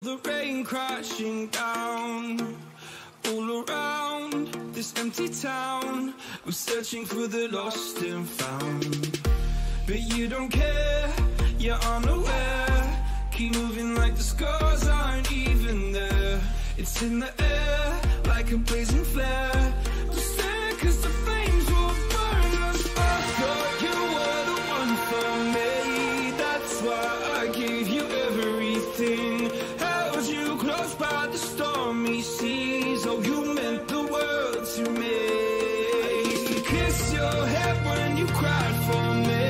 The rain crashing down all around this empty town. We're searching for the lost and found, but you don't care, you're unaware. Keep moving like the scars aren't even there. It's in the air like a blazing flare. Just stare, 'cause the flames will burn us. I thought you were the one for me. That's why I gave you everything. Held you close by the stormy seas. Oh, you meant the world to me. I used to kiss your head when you cried for me.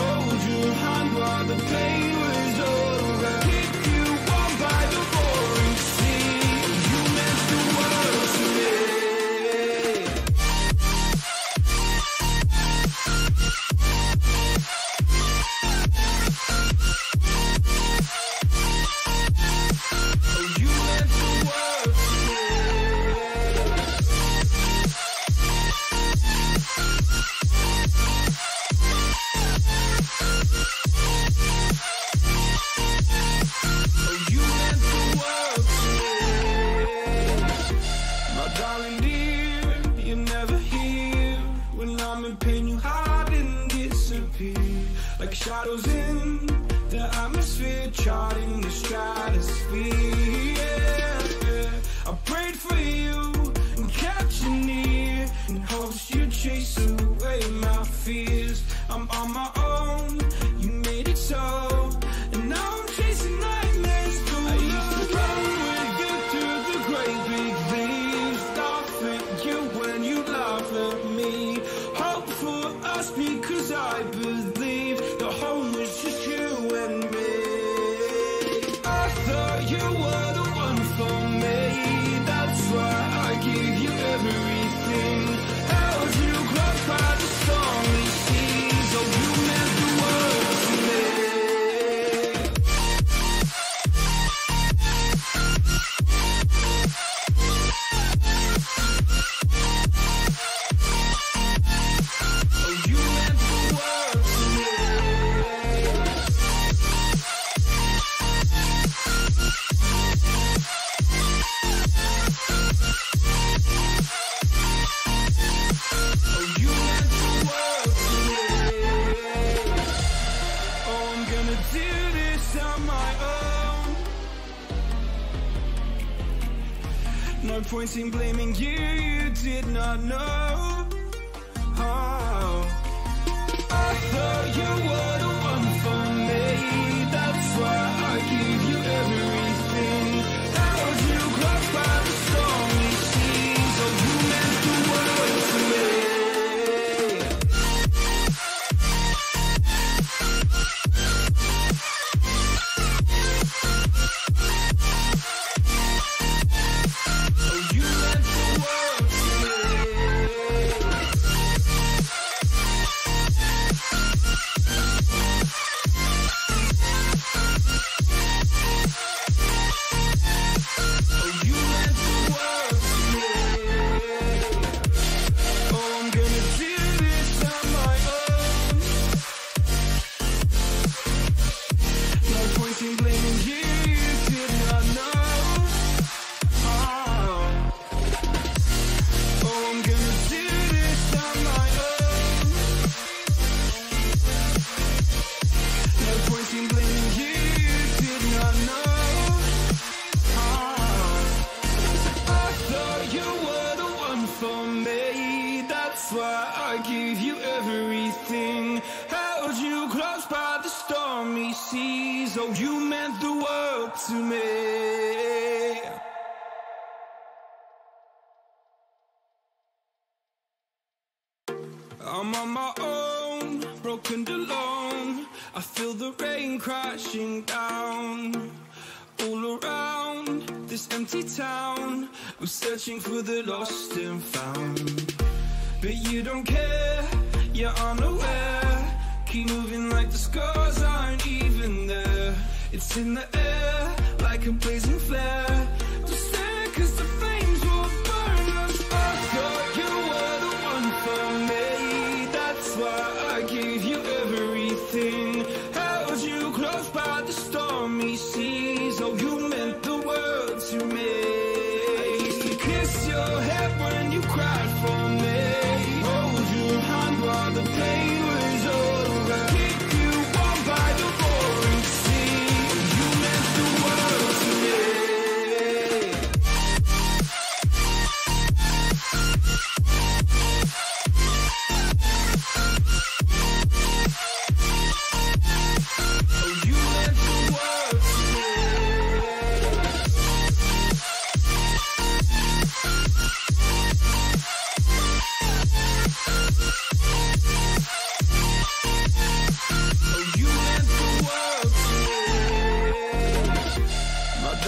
Hold your hand while the pain was over. Keep you warm by the roaring sea. You meant the world to me. Like shadows in the atmosphere, charting the stratosphere. Yeah. I prayed for you and kept you near, in hopes you'd chase away my fears. I'm on my own, you made it so, and now I'm chasing nightmares too. I used to run with you through the great big leaves, laugh at you when you laugh at me. Hope for us because I believe the home was just you and me. I thought you were the one for me. That's why I gave you everything. Held you close by the stormy seas. Oh, you meant the world to me. No point in blaming you, you did not know. Oh, I thought you were the one for me. That's why I gave you everything. Held you close by the stormy seas. Oh, you meant the world to me. Oh, you meant the world to me. I'm on my own, broken and alone. I feel the rain crashing down all around this empty town. We're searching for the lost and found, but you don't care, you're unaware. Keep moving like the scars aren't even there. It's in the air like a blazing flare. Just stare, 'cause the flames will burn us. I thought you were the one for me. That's why I gave you everything. Held you close by the stormy seas. Oh, you meant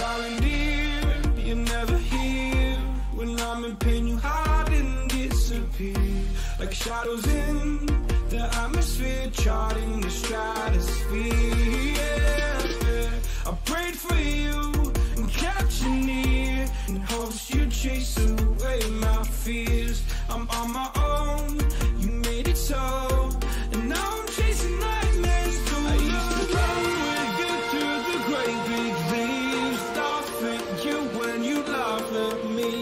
darling dear, you're never here. When I'm in pain, you hide and disappear. Like shadows in the atmosphere, charting the stratosphere. Yeah. I prayed for you and kept you near, in hopes you'd chase away my fears. I'm on my own, you made it so, and now I'm chasing nightmares too. I used to run with you through the great big leaves, laugh at you when you laugh at me.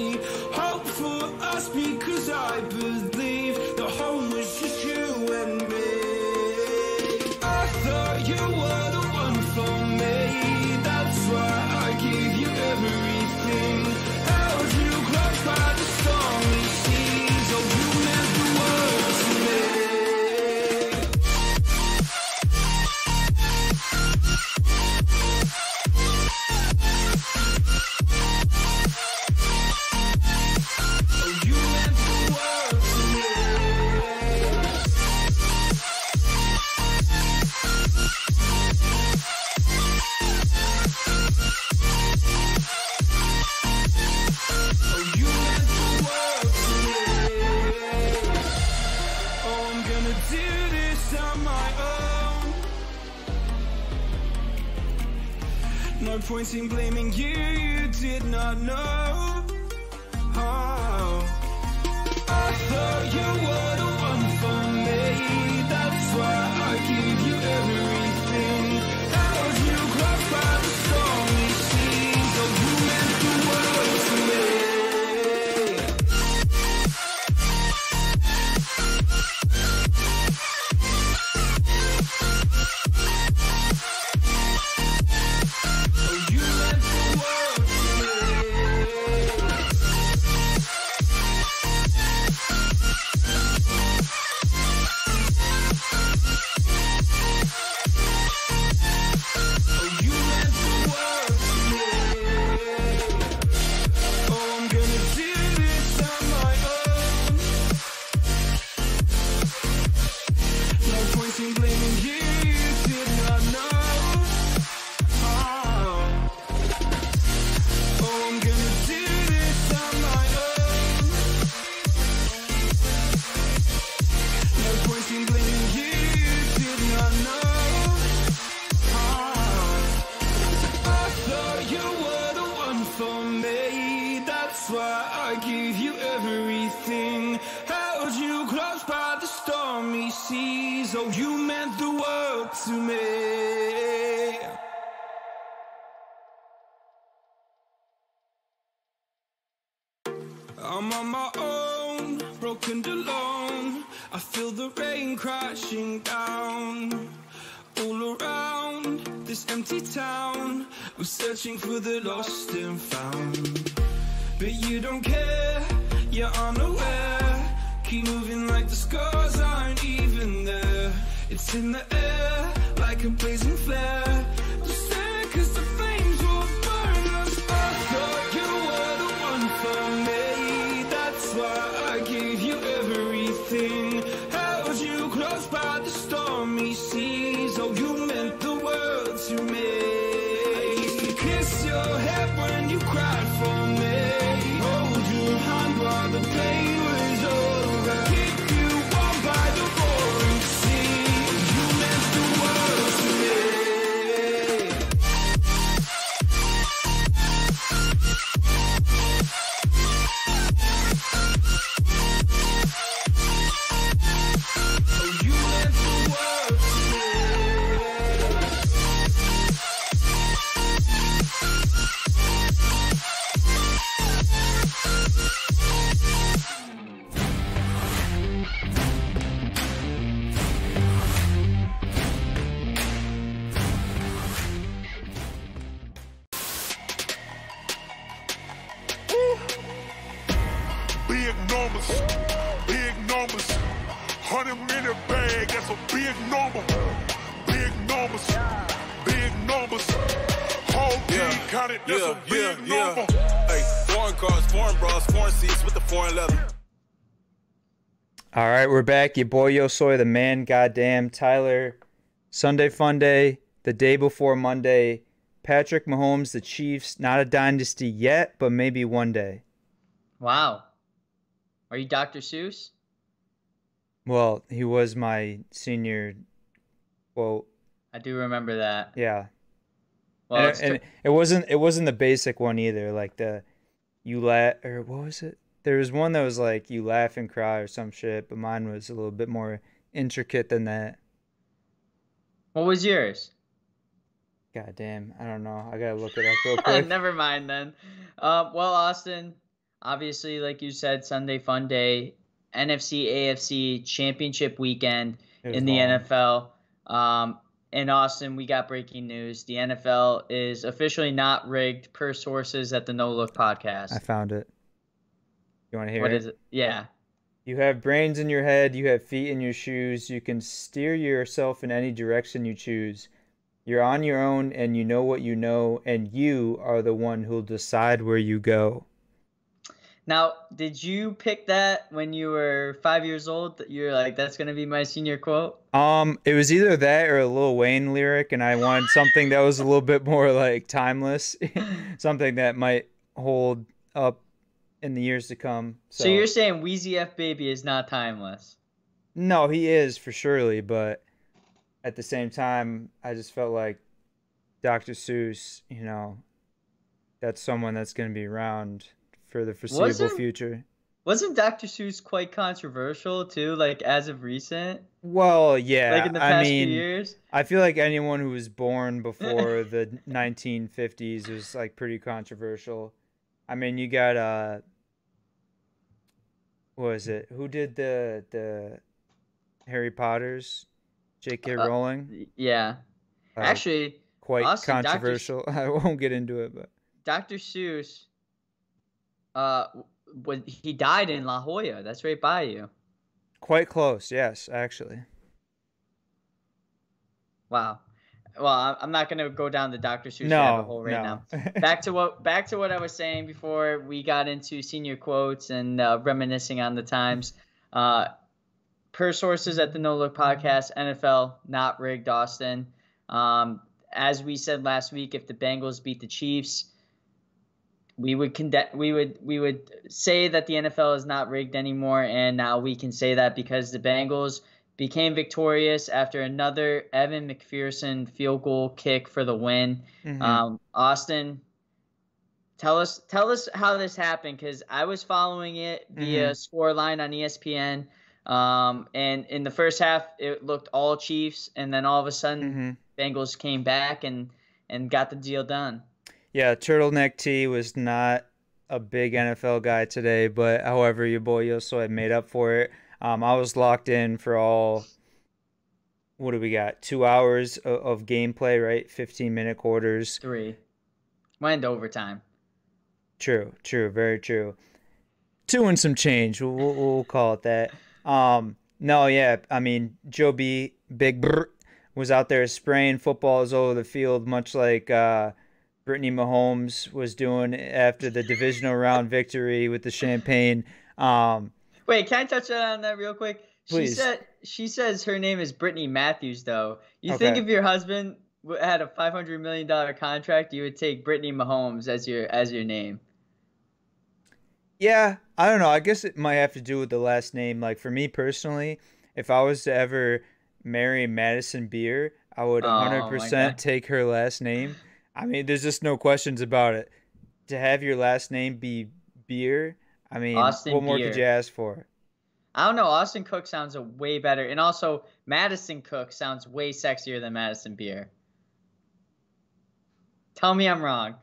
Hope for us because I believe the home was just you and me. I thought you were the one for me, that's why I gave you everything. Held you close by the stormy seas, oh you meant the world to me. Oh you meant the world to me. Oh, you meant the world to me. Oh, I'm gonna do this on my own. No point in blaming you, you did not know. Oh, I thought you were the one for me, that's why I gave you everything. Held you close by the stormy seas, oh you meant the world to me. Oh you meant the world to me. Oh, you meant the world to me. Oh, I'm gonna do this on my own. No point in blaming you, you did not know. Oh, oh I'm gonna do this on my own. No point in blaming you, you did not know. I thought you were the one for me, that's why I gave you everything. Held you close by the stormy seas, oh you meant the world to me. I'm on my own, broken alone. I feel the rain crashing down all around this empty town. I'm searching for the lost and found, but you don't care, you're unaware. Keep moving like the scars aren't even there. It's in the air like a blazing flare. Just stare 'cause the flames will burn us. I thought you were the one for me, that's why I gave you everything. Held you close by the stormy seas, oh you meant the world to me. I used to kiss your head when you cried for me, hold your hand while the pain was over, keep you warm by the roaring sea, you meant the world to me. Oh you meant the world to me. Big numbers, big numbers. 100-minute bag, that's a big number. Big numbers, big numbers. Whole team counted, that's a big number. Hey, foreign cars, foreign bras, foreign seats with the foreign leather. All right, we're back. Your boy Yo Soy, the man, goddamn Tyler. Sunday fun day, the day before Monday. Patrick Mahomes, the Chiefs, not a dynasty yet, but maybe one day. Wow. Are you Dr. Seuss? Well, he was my senior quote. I do remember that. Yeah. Well, And it wasn't the basic one either, like the you laugh, or what was it? There was one that was like you laugh and cry or some shit, but mine was a little bit more intricate than that. what was yours? God damn, I don't know. I gotta look it up real quick. Never mind then. Well, Austin, obviously, like you said, Sunday fun day, NFC AFC championship weekend It was in the long. NFL. In Austin, we got breaking news. The NFL is officially not rigged per sources at the No Look podcast. I found it. You want to hear What it? is it? Yeah. You have brains in your head, you have feet in your shoes, you can steer yourself in any direction you choose. You're on your own and you know what you know, and you are the one who'll decide where you go. Now, did you pick that when you were 5 years old? That you're like, that's gonna be my senior quote? It was either that or a Lil Wayne lyric, and I wanted something that was a little bit more like timeless, something that might hold up in the years to come. So you're saying Wheezy F Baby is not timeless? No, he is for surely, but at the same time, I just felt like Dr. Seuss, that's someone that's going to be around for the foreseeable future. Wasn't Dr. Seuss quite controversial too, like as of recent? Well, yeah. Like in the past few years? I feel like anyone who was born before the 1950s was like pretty controversial. I mean, you got what was it? Who did the Harry Potters? J.K. Rowling? Yeah. Actually, quite Austin, controversial. I won't get into it, but Dr. Seuss he died in La Jolla. That's right by you. Quite close, yes, actually. Wow. Well, I'm not gonna go down the Dr. Seuss rabbit hole right now. Back to what I was saying before we got into senior quotes and reminiscing on the times. Per sources at the No Look podcast, NFL not rigged, Austin. As we said last week, if the Bengals beat the Chiefs, we would say that the NFL is not rigged anymore, and now we can say that because the Bengals became victorious after another Evan McPherson field goal kick for the win. Mm-hmm. Austin, tell us how this happened, because I was following it via Scoreline on ESPN. And in the first half, it looked all Chiefs, and then all of a sudden, Bengals came back and got the deal done. Yeah, Turtleneck T was not a big NFL guy today, but however, your boy Yoso had made up for it. I was locked in for all, what do we got, 2 hours of gameplay, right? 15-minute quarters. 3. Went into overtime. True, very true. 2 and some change, we'll call it that. No, yeah, I mean, Joe B, Big Brr, was out there spraying footballs over the field, much like Brittany Mahomes was doing after the divisional round victory with the champagne. Wait, can I touch on that real quick? Please. She says her name is Brittany Matthews, though. You Okay. think if your husband had a $500 million contract, you would take Brittany Mahomes as your name? Yeah, I don't know. I guess it might have to do with the last name. Like for me personally, if I was to ever marry Madison Beer, I would 100% take her last name. I mean, there's just no questions about it. To have your last name be Beer, I mean, Austin what more Beer. could you ask for? I don't know. Austin Cook sounds way better. And also, Madison Cook sounds way sexier than Madison Beer. Tell me I'm wrong.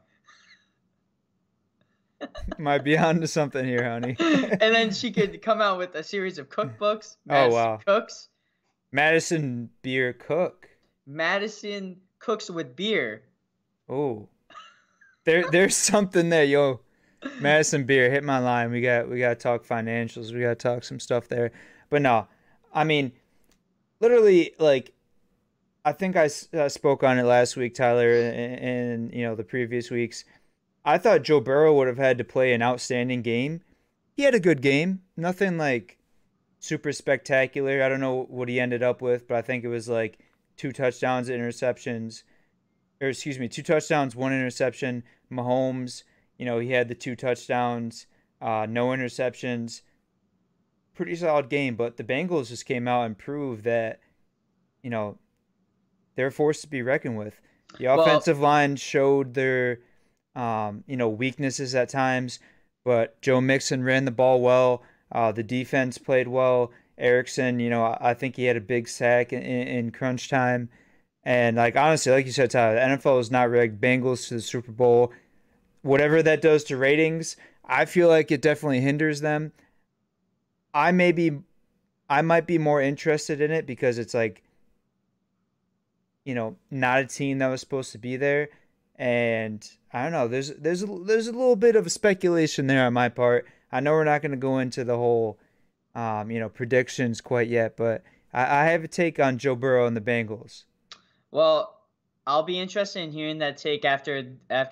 Might be onto something here, honey. And then she could come out with a series of cookbooks. Oh, wow. Cooks. Madison Beer Cook. Madison cooks with beer. Oh, there's something there, yo. Madison Beer, hit my line. We got to talk financials. We got to talk some stuff there. But no, I mean, literally, like, I think I spoke on it last week, Tyler, and the previous weeks. I thought Joe Burrow would have had to play an outstanding game. He had a good game. Nothing like super spectacular. I don't know what he ended up with, but I think it was like 2 touchdowns, interceptions. or excuse me, 2 touchdowns, 1 interception. Mahomes, he had the 2 touchdowns, no interceptions. Pretty solid game, but the Bengals just came out and proved that, they're a force to be reckoned with. The offensive line showed their, weaknesses at times, but Joe Mixon ran the ball well. The defense played well. Erickson, I think he had a big sack in crunch time. And, honestly, like you said, Tyler, the NFL is not rigged. Bengals to the Super Bowl. Whatever that does to ratings, I feel like it definitely hinders them. I might be more interested in it because it's not a team that was supposed to be there. And I don't know, there's a little bit of a speculation there on my part. I know we're not going to go into the whole, predictions quite yet, but I have a take on Joe Burrow and the Bengals. Well, I'll be interested in hearing that take after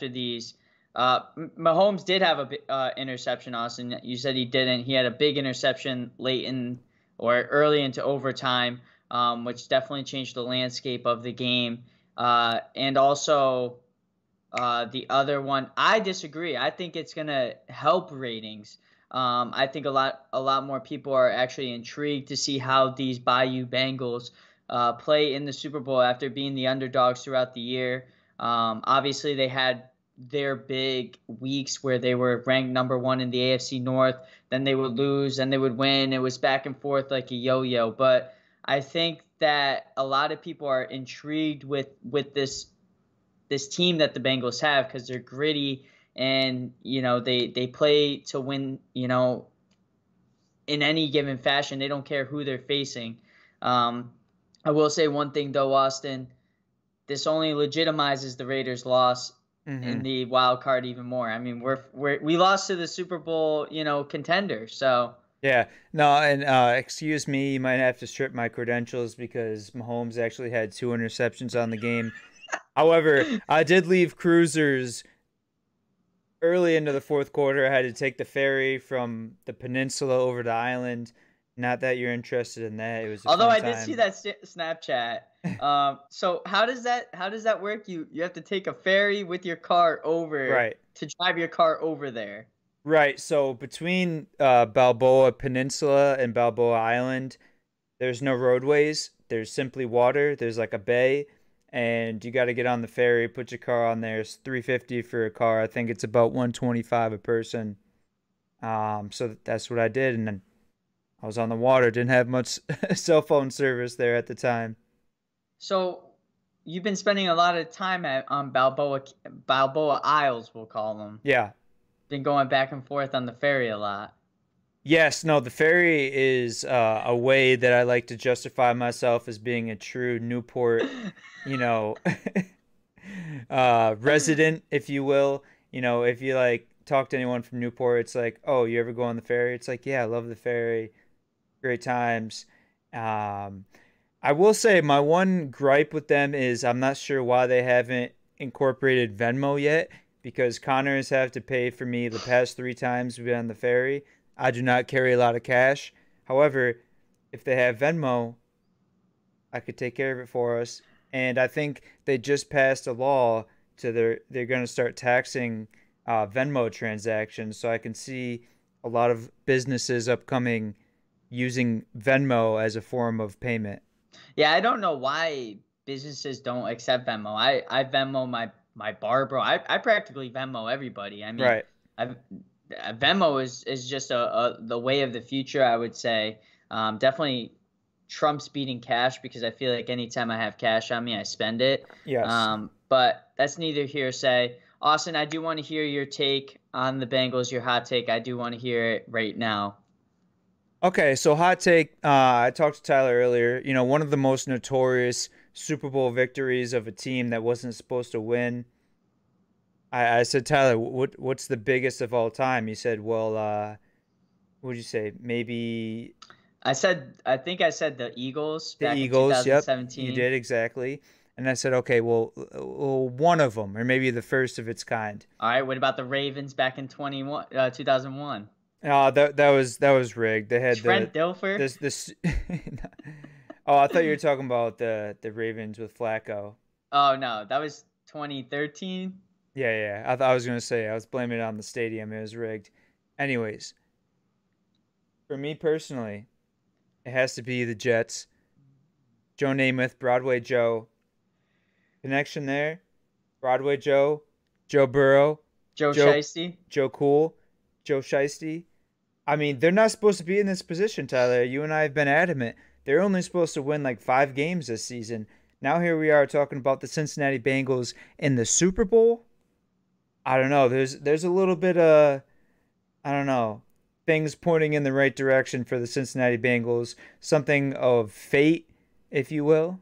these. Mahomes did have a interception, Austin. You said he didn't. He had a big interception late in or early into overtime, which definitely changed the landscape of the game. And also the other one, I disagree. I think it's gonna help ratings. I think a lot more people are actually intrigued to see how these Bayou Bengals play in the Super Bowl after being the underdogs throughout the year. Obviously, they had their big weeks where they were ranked number 1 in the AFC North. Then they would lose, and they would win. It was back and forth like a yo-yo. But I think that a lot of people are intrigued with this team that the Bengals have because they're gritty and they play to win. In any given fashion, they don't care who they're facing. I will say one thing though, Austin. This only legitimizes the Raiders' loss in the wild card even more. I mean, we lost to the Super Bowl, contender. So yeah, no, and excuse me, you might have to strip my credentials because Mahomes actually had 2 interceptions on the game. However, I did leave cruisers early into the fourth quarter. I had to take the ferry from the peninsula over to the island. Not that you're interested in that. It was although I did see that Snapchat. So how does that work? You have to take a ferry with your car over, right, to drive your car over there. Right. So between Balboa Peninsula and Balboa Island, there's no roadways. There's simply water. There's like a bay, and you got to get on the ferry, put your car on there. It's $350 for a car. I think it's about $125 a person. So that's what I did, and then I was on the water. Didn't have much cell phone service there at the time. So you've been spending a lot of time on Balboa Isles, we'll call them. Yeah. Been going back and forth on the ferry a lot. Yes, no, the ferry is a way that I like to justify myself as being a true Newport, resident, if you will. If you talk to anyone from Newport, it's like, oh, you ever go on the ferry? It's like, yeah, I love the ferry. Great times. I will say my one gripe with them is I'm not sure why they haven't incorporated Venmo yet, because Connors have to pay for me the past 3 times we've been on the ferry. I do not carry a lot of cash. However, if they have Venmo, I could take care of it for us. And I think they just passed a law they're going to start taxing Venmo transactions. So I can see a lot of businesses upcoming using Venmo as a form of payment. Yeah, I don't know why businesses don't accept Venmo. I Venmo my barber. I practically Venmo everybody. I mean, right. Venmo is just the way of the future, I would say. Definitely Trump's beating cash because I feel like anytime I have cash on me, I spend it. Yes. But that's neither here nor say. Austin, I do want to hear your take on the Bengals, your hot take. I do want to hear it right now. Okay, so hot take. I talked to Tyler earlier. One of the most notorious Super Bowl victories of a team that wasn't supposed to win. I said, Tyler, what's the biggest of all time? He said, well, what did you say? Maybe. I think I said the Eagles. The back Eagles, in 2017. Yep. You did, exactly. And I said, okay, well, one of them, or maybe the first of its kind. All right, what about the Ravens back in 2001? That was rigged. They had Trent Dilfer. This. Oh, I thought you were talking about the Ravens with Flacco. Oh no, that was 2013. Yeah. I was going to say, I was blaming it on the stadium. It was rigged. Anyways, for me personally, it has to be the Jets. Joe Namath, Broadway Joe. Connection there. Broadway Joe, Joe Burrow, Joe Shiesty, Joe Cool, Joe Shiesty. I mean, they're not supposed to be in this position, Tyler. You and I have been adamant. They're only supposed to win like 5 games this season. Now here we are talking about the Cincinnati Bengals in the Super Bowl. I don't know. There's a little bit of, I don't know, things pointing in the right direction for the Cincinnati Bengals. Something of fate, if you will.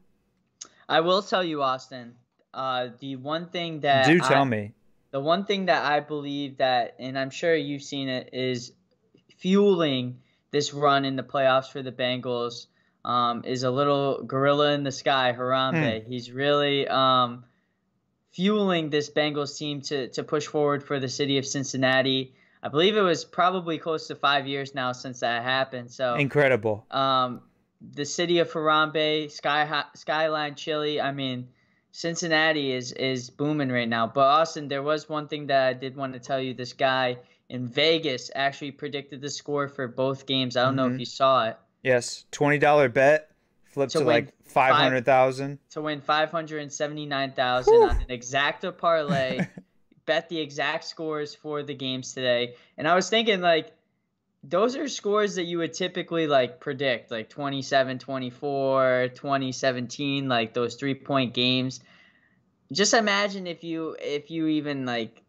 I will tell you, Austin. The one thing that tell me. The one thing that I believe that, and I'm sure you've seen it, is fueling this run in the playoffs for the Bengals is a little gorilla in the sky, Harambe. He's really fueling this Bengals team to push forward for the city of Cincinnati. I believe it was probably close to 5 years now since that happened. So incredible. The city of Harambe, Skyline Chili. I mean, Cincinnati is booming right now. But Austin, there was one thing that I did want to tell you. This guy in Vegas actually predicted the score for both games. I don't know if you saw it. Yes, $20 bet flipped to like 500,000. To win 579,000 on an exacta parlay. Bet the exact scores for the games today. And I was thinking, like, those are scores that you would typically like predict, like 27-24, 2017, like those 3-point games. Just imagine if you even like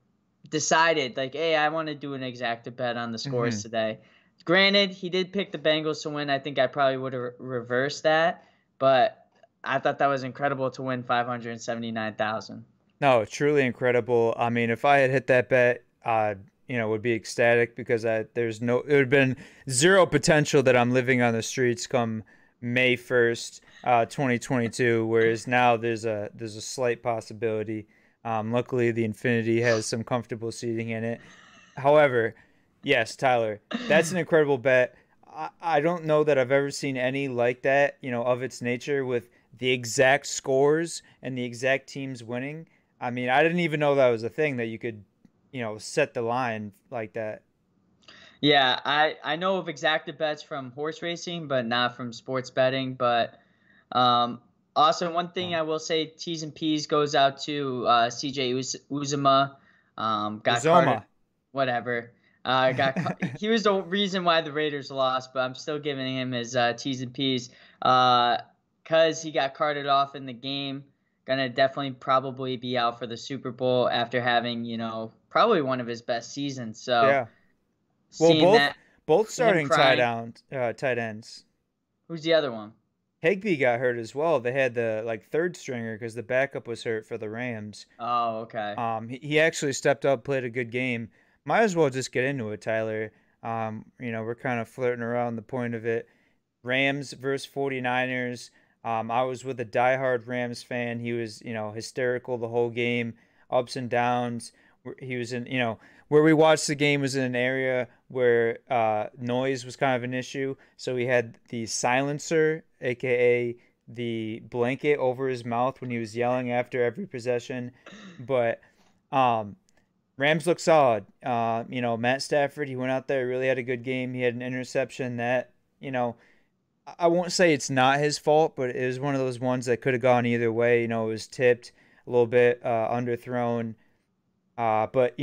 decided like, hey, I want to do an exacta bet on the scores today. Granted, he did pick the Bengals to win. I think I probably would have reversed that, but I thought that was incredible to win 579,000. No, truly incredible. I mean, if I had hit that bet, would be ecstatic because it would have been zero potential that I'm living on the streets come May 1st, 2022. Whereas now there's a slight possibility. Luckily, the Infinity has some comfortable seating in it. However, yes, Tyler, that's an incredible bet. I don't know that I've ever seen any like that, of its nature with the exact scores and the exact teams winning. I mean, I didn't even know that was a thing that you could set the line like that. Yeah, I know of exacta bets from horse racing, but not from sports betting. But also, one thing I will say, T's and P's goes out to CJ Uzomah. Got whatever. He was the reason why the Raiders lost, but I'm still giving him his T's and P's because he got carted off in the game. Gonna definitely probably be out for the Super Bowl after having, probably one of his best seasons. So yeah. Well, both starting tight ends. Who's the other one? Higbee got hurt as well. They had the third stringer because the backup was hurt for the Rams. Oh, okay. He actually stepped up, played a good game. Might as well just get into it, Tyler. We're kind of flirting around the point of it. Rams versus 49ers. I was with a diehard Rams fan. He was, hysterical the whole game, ups and downs. He was in, where we watched the game was in an area where noise was kind of an issue. So he had the silencer, aka the blanket over his mouth when he was yelling after every possession. But Rams look solid. Matt Stafford, he went out there, really had a good game. He had an interception that, I won't say it's not his fault, but it was one of those ones that could have gone either way. It was tipped a little bit, underthrown. But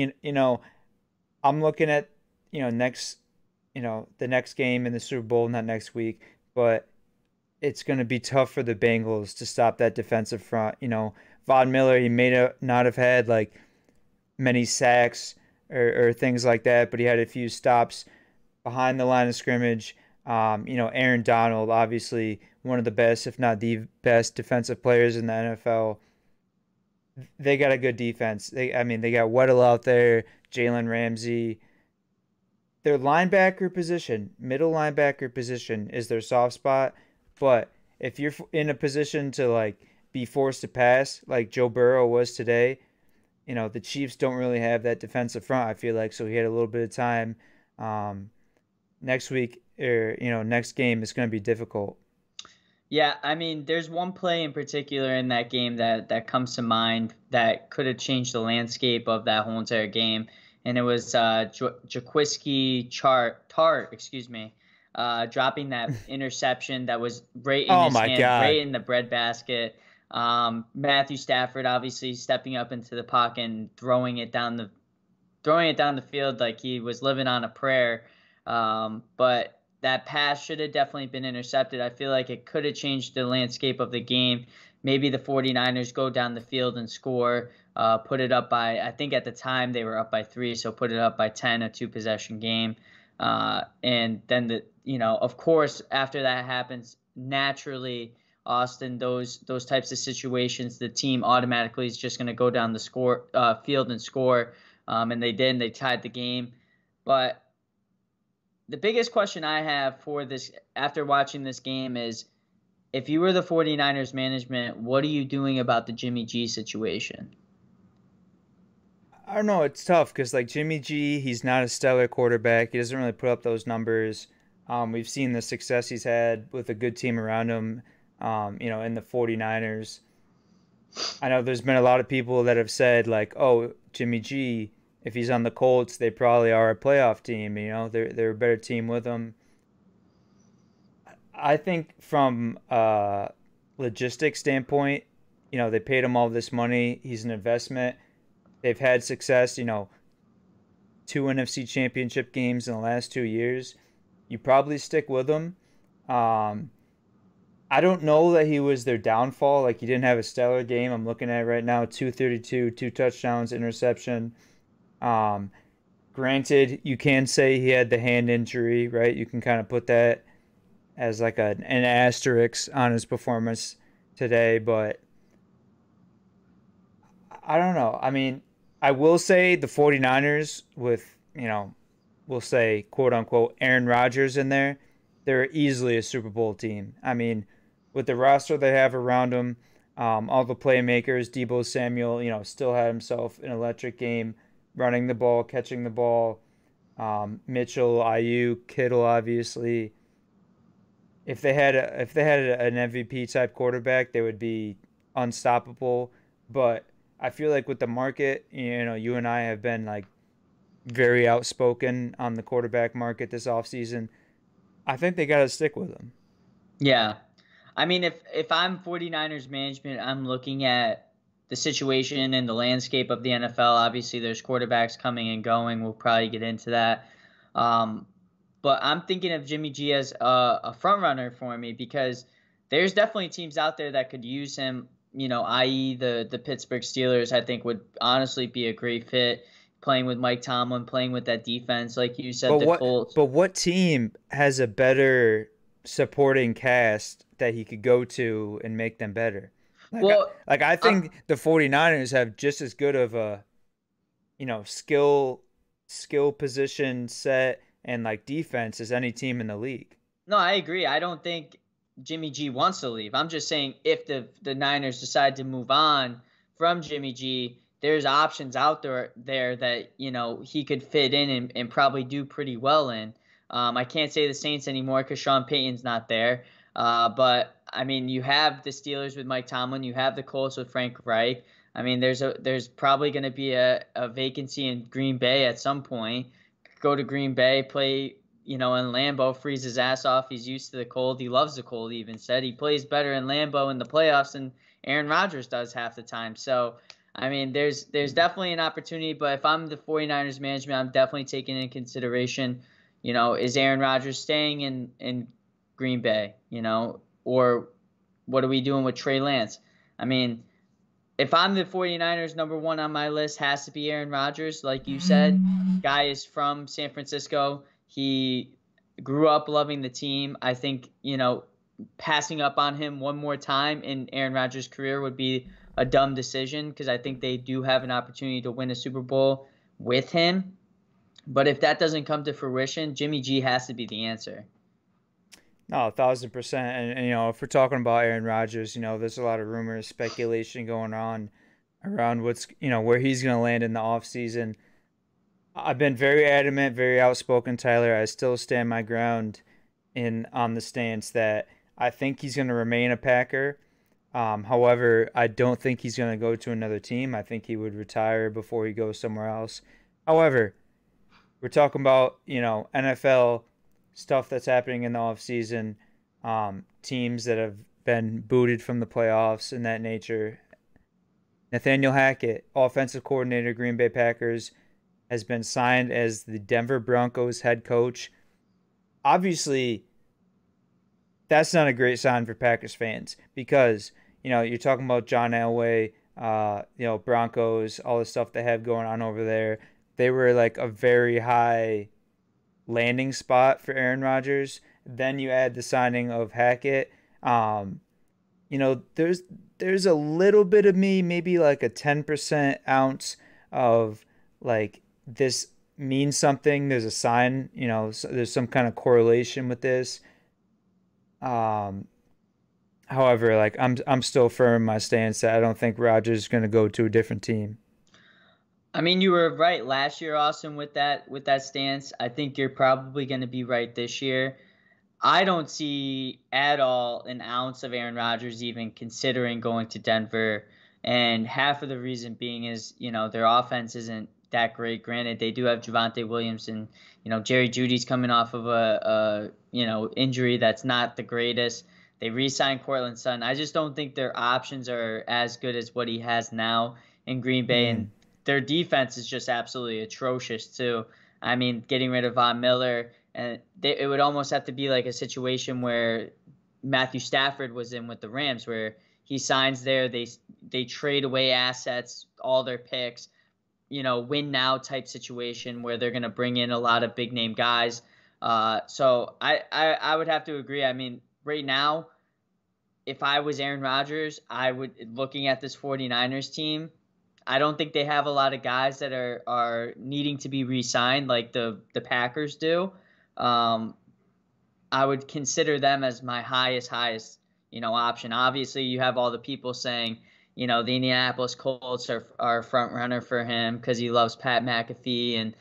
I'm looking at the next game in the Super Bowl, not next week, but it's going to be tough for the Bengals to stop that defensive front. Von Miller, he may not have had like many sacks or things like that, but he had a few stops behind the line of scrimmage. Aaron Donald, obviously one of the best, if not the best defensive players in the NFL. They got a good defense. They got Weddle out there, Jalen Ramsey. Their linebacker position, middle linebacker position is their soft spot. But if you're in a position to be forced to pass like Joe Burrow was today, the Chiefs don't really have that defensive front, I feel like. So he had a little bit of time. Next week, next game is going to be difficult. Yeah, I mean, there's one play in particular in that game that comes to mind that could have changed the landscape of that whole entire game, and it was Jaquiski Tart, excuse me, dropping that interception that was right in Oh his my hand, right God. in the breadbasket. Matthew Stafford obviously stepping up into the pocket and throwing it down the field like he was living on a prayer. But that pass should have definitely been intercepted. I feel like it could have changed the landscape of the game. Maybe the 49ers go down the field and score, put it up by, I think at the time they were up by 3, so put it up by 10, a 2-possession game. And then of course, after that happens, naturally, Austin, those types of situations, the team automatically is just going to go down the field and score. And they did, and they tied the game. But the biggest question I have for this after watching this game is, if you were the 49ers management, what are you doing about the Jimmy G situation? I don't know. It's tough because like Jimmy G, he's not a stellar quarterback. He doesn't really put up those numbers. We've seen the success he's had with a good team around him, in the 49ers. I know there's been a lot of people that have said like, oh, Jimmy G, if he's on the Colts, they probably are a playoff team. They're a better team with him. I think from a logistics standpoint, they paid him all this money. He's an investment. They've had success, 2 NFC championship games in the last 2 years. You probably stick with him. I don't know that he was their downfall. Like, he didn't have a stellar game. I'm looking at it right now, 232, 2 touchdowns, interception. Granted, you can say he had the hand injury, right? You can kind of put that as like an asterisk on his performance today, but I don't know. I mean, I will say the 49ers with, we'll say, quote unquote, Aaron Rodgers in there, they're easily a Super Bowl team. I mean, with the roster they have around them, all the playmakers, Deebo Samuel, still had himself an electric game, running the ball, catching the ball. Mitchell, Ayuk, Kittle, obviously. If they had an MVP type quarterback, they would be unstoppable. But I feel like with the market, you and I have been like very outspoken on the quarterback market this offseason. I think they got to stick with him. Yeah. I mean, if I'm 49ers management, I'm looking at the situation and the landscape of the NFL. Obviously, there's quarterbacks coming and going. We'll probably get into that. But I'm thinking of Jimmy G as a front runner for me, because there's definitely teams out there that could use him, i.e. the Pittsburgh Steelers. I think would honestly be a great fit, playing with Mike Tomlin, playing with that defense. Like you said, Colts. But what team has a better supporting cast that he could go to and make them better? I think the 49ers have just as good of a, skill position set and like defense as any team in the league. No, I agree. I don't think Jimmy G wants to leave. I'm just saying, if the Niners decide to move on from Jimmy G, there's options out there that, he could fit in and probably do pretty well in. I can't say the Saints anymore because Sean Payton's not there. But I mean, you have the Steelers with Mike Tomlin. You have the Colts with Frank Reich. I mean, there's probably going to be a vacancy in Green Bay at some point. Go to Green Bay, play, in Lambeau, freeze his ass off. He's used to the cold. He loves the cold, he even said. He plays better in Lambeau in the playoffs than Aaron Rodgers does half the time. So, I mean, there's definitely an opportunity. But if I'm the 49ers management, I'm definitely taking into consideration, is Aaron Rodgers staying in Green Bay, or what are we doing with Trey Lance? I mean, if I'm the 49ers, number one on my list has to be Aaron Rodgers. Like you said, guy is from San Francisco. He grew up loving the team. I think, passing up on him one more time in Aaron Rodgers' career would be a dumb decision, because I think they do have an opportunity to win a Super Bowl with him. But if that doesn't come to fruition, Jimmy G has to be the answer. No, 1,000%. And if we're talking about Aaron Rodgers, there's a lot of rumors, speculation going on around what's, where he's going to land in the offseason. I've been very adamant, very outspoken, Tyler. I still stand my ground on the stance that I think he's going to remain a Packer. However, I don't think he's going to go to another team. I think he would retire before he goes somewhere else. However, we're talking about, NFL stuff that's happening in the offseason, teams that have been booted from the playoffs and that nature. Nathaniel Hackett, offensive coordinator, Green Bay Packers, has been signed as the Denver Broncos head coach. Obviously, that's not a great sign for Packers fans because, you're talking about John Elway, Broncos, all the stuff they have going on over there. They were like a very high landing spot for Aaron Rodgers. Then you add the signing of Hackett. There's a little bit of me, maybe like a 10% ounce of like this means something. There's a sign, there's some kind of correlation with this. However, like I'm still firm in my stance that I don't think Rodgers is going to go to a different team. I mean, you were right last year, Austin, with that stance. I think you're probably going to be right this year. I don't see at all an ounce of Aaron Rodgers even considering going to Denver. And half of the reason being is, their offense isn't that great. Granted, they do have Devante Williams and, Jerry Jeudy's coming off of a injury that's not the greatest. They re-signed Cortland Sutton. I just don't think their options are as good as what he has now in Green Bay. And their defense is just absolutely atrocious too. I mean, getting rid of Von Miller, and it would almost have to be like a situation where Matthew Stafford was in with the Rams, where he signs there, they trade away assets, all their picks, win now type situation where they're going to bring in a lot of big name guys. So I would have to agree. I mean, right now, if I was Aaron Rodgers, I would, looking at this 49ers team, I don't think they have a lot of guys that are needing to be re-signed like the Packers do. I would consider them as my highest, option. Obviously, you have all the people saying, the Indianapolis Colts are front runner for him because he loves Pat McAfee and,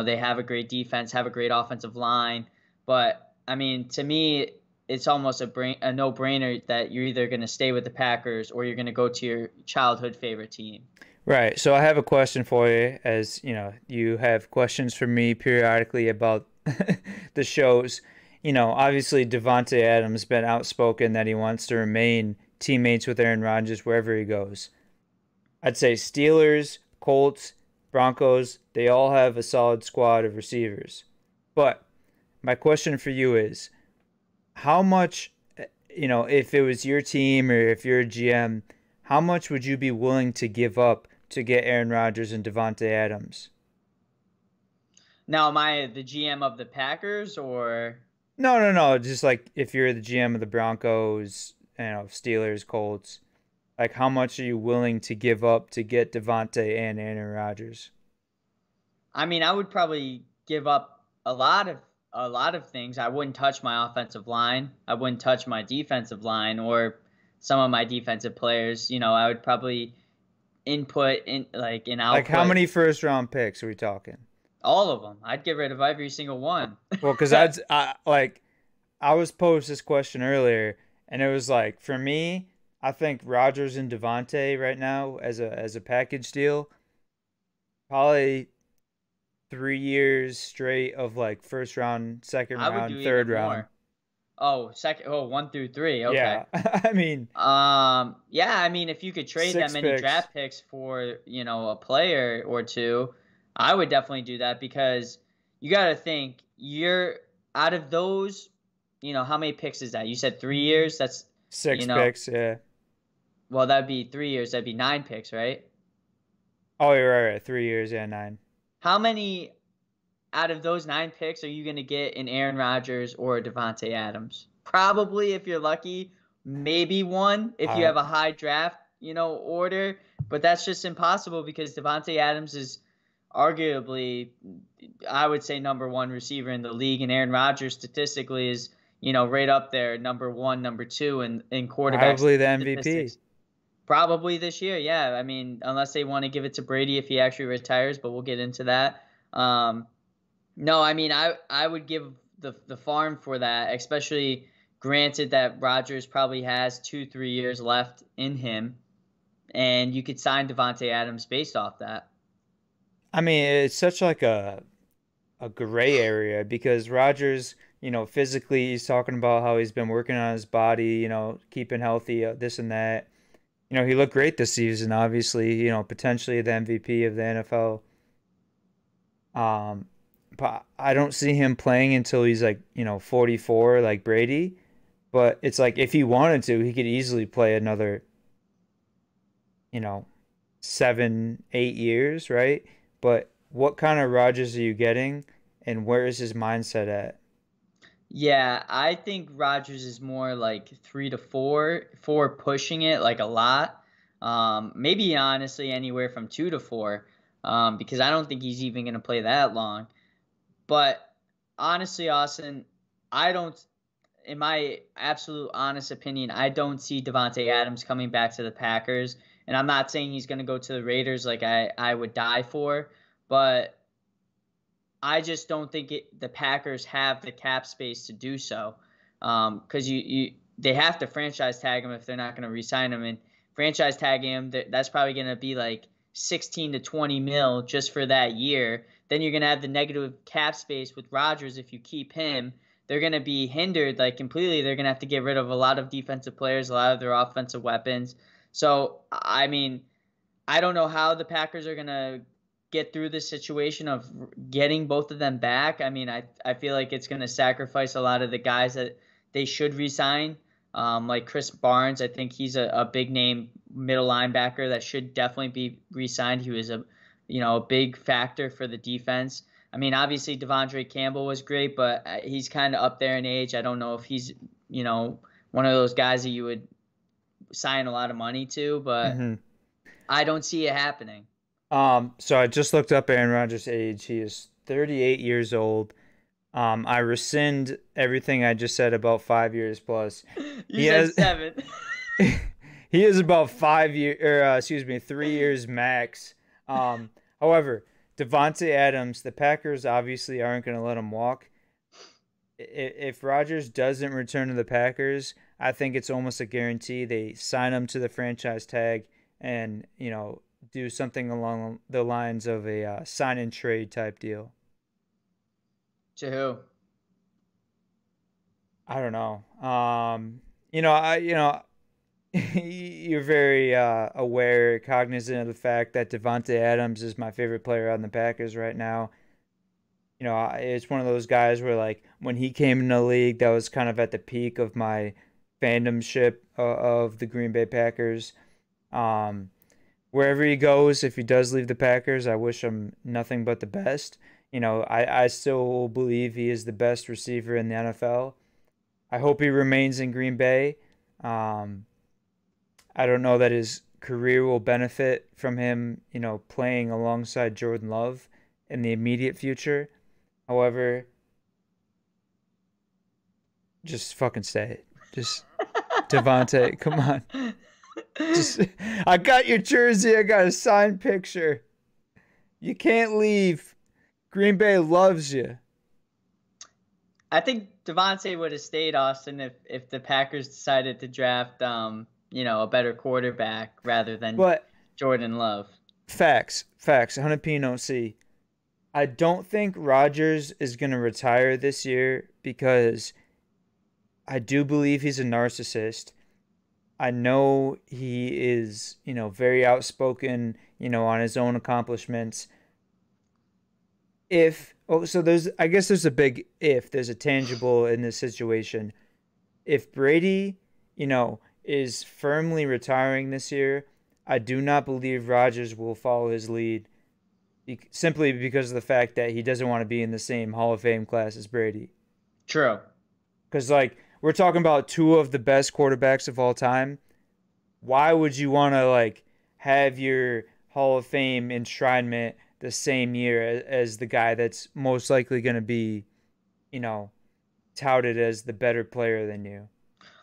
they have a great defense, have a great offensive line. But, I mean, to me, it's almost a no-brainer that you're either going to stay with the Packers or you're going to go to your childhood favorite team. Right. So I have a question for you, as you have questions for me periodically about the shows. Obviously Devante Adams has been outspoken that he wants to remain teammates with Aaron Rodgers wherever he goes. I'd say Steelers, Colts, Broncos, they all have a solid squad of receivers. But my question for you is, how much, if it was your team or if you're a GM, how much would you be willing to give up to get Aaron Rodgers and Devante Adams? Now, am I the GM of the Packers or? No. Just like if you're the GM of the Broncos, Steelers, Colts, like how much are you willing to give up to get Devante and Aaron Rodgers? I mean, I would probably give up a lot of things. I wouldn't touch my offensive line. I wouldn't touch my defensive line or some of my defensive players. I would probably input in like an output. Like how many first round picks are we talking? All of them. I'd get rid of every single one. Well, because I was posed this question earlier, and it was like, for me, I think Rodgers and Devante right now as a package deal, probably 3 years straight of like first round, second round, third round. More. Oh, 1 through 3. Okay. Yeah. I mean. Yeah. I mean, if you could trade that many draft picks for a player or two, I would definitely do that because you got to think you're out of those. How many picks is that? You said 3 years. That's 6 picks. Yeah. Well, that'd be 3 years. That'd be 9 picks, right? Oh, you're right. 3 years. Yeah, 9. How many out of those 9 picks are you going to get in Aaron Rodgers or Devante Adams? Probably, if you're lucky, maybe 1 if you have a high draft, order. But that's just impossible because Devante Adams is arguably, I would say, number 1 receiver in the league, and Aaron Rodgers statistically is, right up there, number 1, number 2 in quarterbacks. Probably the MVP. Probably this year, yeah. I mean, unless they want to give it to Brady if he actually retires, but we'll get into that. No, I mean, I would give the farm for that, especially, Granted that Rodgers probably has 2-3 years left in him, and you could sign Devante Adams based off that. I mean, it's such like a gray area because Rodgers, physically he's talking about how he's been working on his body, keeping healthy, this and that. He looked great this season, obviously, potentially the MVP of the NFL. But I don't see him playing until he's like, 44 like Brady. But it's like if he wanted to, he could easily play another, 7, 8 years, right? But what kind of Rodgers are you getting, and where is his mindset at? Yeah, I think Rodgers is more like 3 to 4, 4 pushing it like a lot. Maybe honestly anywhere from 2 to 4, because I don't think he's even going to play that long. But honestly, Austin, I don't, in my absolute honest opinion, I don't see Devante Adams coming back to the Packers. And I'm not saying he's going to go to the Raiders like I would die for, but I just don't think the Packers have the cap space to do so, because they have to franchise tag him if they're not going to re-sign him, and franchise tagging him, that's probably going to be like 16 to 20 mil just for that year. Then you're going to have the negative cap space with Rodgers if you keep him. They're going to be hindered like completely. They're going to have to get rid of a lot of defensive players, a lot of their offensive weapons. So, I mean, I don't know how the Packers are going to get through this situation of getting both of them back. I mean, I feel like it's going to sacrifice a lot of the guys that they should re-sign, like Chris Barnes. I think he's a big name middle linebacker that should definitely be re-signed. He was a big factor for the defense. I mean, obviously Devondre Campbell was great, but he's kind of up there in age. I don't know if he's, one of those guys that you would sign a lot of money to, but I don't see it happening. So I just looked up Aaron Rodgers' age. He is 38 years old. I rescind everything I just said about 5 years plus. You said 7. He is about 3 years max. However, Devante Adams, the Packers obviously aren't going to let him walk. If Rodgers doesn't return to the Packers, I think it's almost a guarantee they sign him to the franchise tag and, do something along the lines of a sign and trade type deal. To who? I don't know. You're very aware, cognizant of the fact that Devante Adams is my favorite player on the Packers right now. It's one of those guys where, like, when he came in the league, that was kind of at the peak of my fandomship of the Green Bay Packers. Wherever he goes, if he does leave the Packers, I wish him nothing but the best. I still believe he is the best receiver in the NFL. I hope he remains in Green Bay. I don't know that his career will benefit from him, playing alongside Jordan Love in the immediate future. However, just fucking stay. Just Devante, come on. I got your jersey. I got a signed picture. You can't leave. Green Bay loves you. I think Devante would have stayed, Austin, if the Packers decided to draft, a better quarterback rather than Jordan Love. Facts. 100p no C. I don't think Rodgers is going to retire this year because I do believe he's a narcissist. I know he is, very outspoken, on his own accomplishments. There's a big if, there's a tangible in this situation. If Brady, is firmly retiring this year, I do not believe Rodgers will follow his lead simply because of the fact that he doesn't want to be in the same Hall of Fame class as Brady. True. Because, we're talking about two of the best quarterbacks of all time. Why would you want to, have your Hall of Fame enshrinement the same year as the guy that's most likely going to be, touted as the better player than you?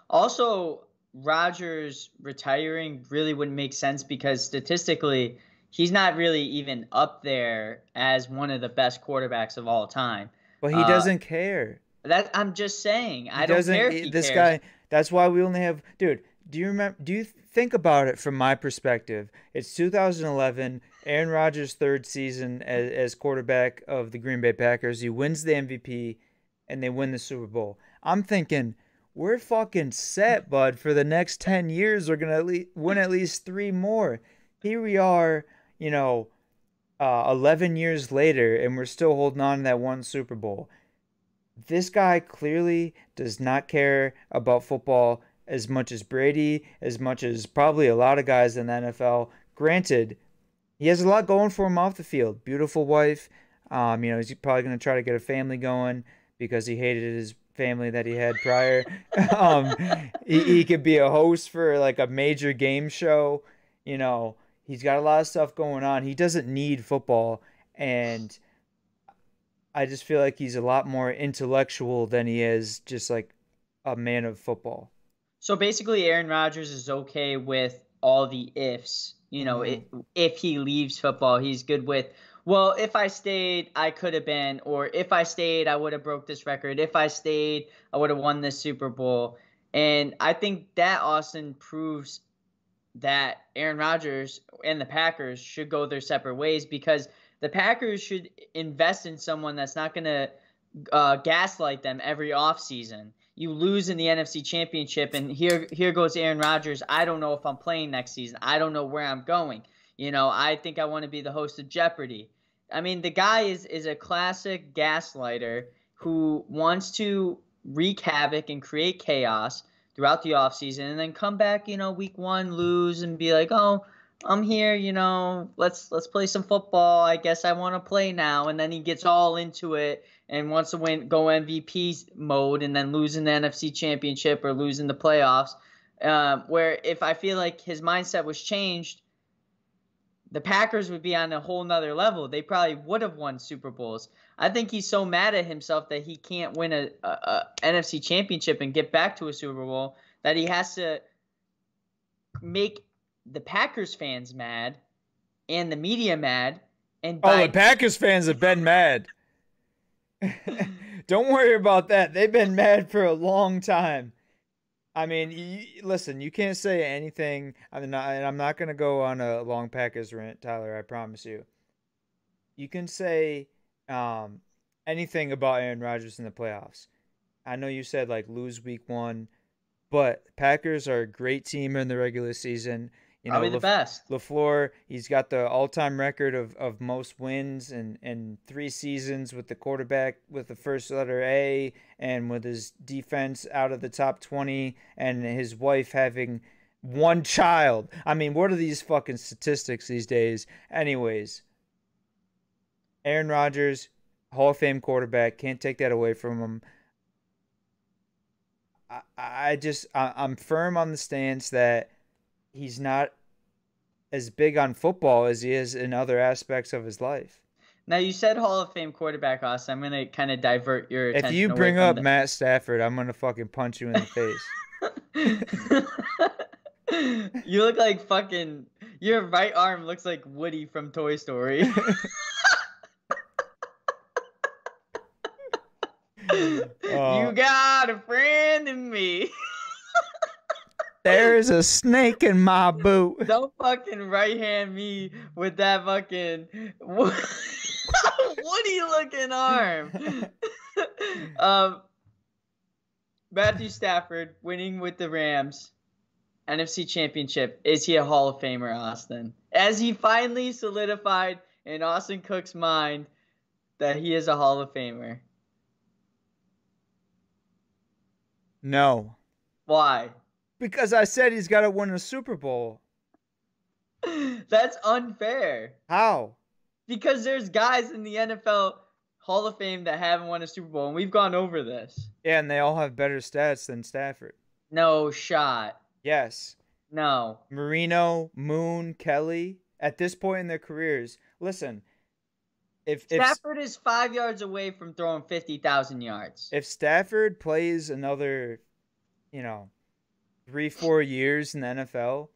Also, Rodgers retiring really wouldn't make sense because statistically, he's not really even up there as one of the best quarterbacks of all time. But he doesn't care. That I'm just saying. I don't doesn't. care if he This cares. guy. That's why we only have. Dude, do you remember? Do you think about it from my perspective? It's 2011. Aaron Rodgers' third season as quarterback of the Green Bay Packers. He wins the MVP, and they win the Super Bowl. I'm thinking, we're fucking set, bud. For the next 10 years, we're gonna win at least 3 more. Here we are, 11 years later, and we're still holding on to that one Super Bowl. This guy clearly does not care about football as much as Brady, as much as probably a lot of guys in the NFL. Granted, he has a lot going for him off the field. Beautiful wife. He's probably going to try to get a family going because he hated his family that he had prior. He could be a host for like a major game show. He's got a lot of stuff going on. He doesn't need football, and I just feel like he's a lot more intellectual than he is just like a man of football. So basically, Aaron Rodgers is okay with all the ifs. If he leaves football, he's good with, well, if I stayed, I could have been, or if I stayed, I would have broke this record. If I stayed, I would have won this Super Bowl. And I think that, Austin, proves that Aaron Rodgers and the Packers should go their separate ways, because the Packers should invest in someone that's not going to gaslight them every offseason. You lose in the NFC Championship, and here goes Aaron Rodgers. I don't know if I'm playing next season. I don't know where I'm going. I think I want to be the host of Jeopardy. I mean, the guy is a classic gaslighter who wants to wreak havoc and create chaos throughout the offseason, and then come back, week 1, lose, and be like, oh, I'm here, let's play some football. I guess I want to play now. And then he gets all into it and wants to go MVP mode, and then losing the NFC Championship or losing the playoffs. Where if I feel like his mindset was changed, the Packers would be on a whole nother level. They probably would have won Super Bowls. I think he's so mad at himself that he can't win a NFC Championship and get back to a Super Bowl that he has to make the Packers fans mad and the media mad. And the Packers fans have been mad. Don't worry about that. They've been mad for a long time. I mean, listen, you can't say anything. I'm not going to go on a long Packers rant, Tyler, I promise you. You can say anything about Aaron Rodgers in the playoffs. I know you said, lose week 1, but Packers are a great team in the regular season. Probably the best. LaFleur, he's got the all-time record of most wins in 3 seasons with the quarterback with the first letter A, and with his defense out of the top 20, and his wife having 1 child. I mean, what are these fucking statistics these days? Anyways, Aaron Rodgers, Hall of Fame quarterback, can't take that away from him. I'm firm on the stance that he's not as big on football as he is in other aspects of his life. Now, you said Hall of Fame quarterback, Austin. I'm going to kind of divert your attention. If you bring up Matt Stafford, I'm going to fucking punch you in the face. You look like fucking... Your right arm looks like Woody from Toy Story. You got a friend in me. There's a snake in my boot. Don't fucking right hand me with that fucking Woody looking arm. Matthew Stafford winning with the Rams, NFC Championship. Is he a Hall of Famer, Austin? As he finally solidified in Austin Cook's mind that he is a Hall of Famer. No. Why? Because I said he's got to win a Super Bowl. That's unfair. How? Because there's guys in the NFL Hall of Fame that haven't won a Super Bowl, and we've gone over this. Yeah, and they all have better stats than Stafford. No shot. Yes. No. Marino, Moon, Kelly, at this point in their careers, listen, if Stafford is 5 yards away from throwing 50,000 yards. If Stafford plays another, 3-4 years in the NFL,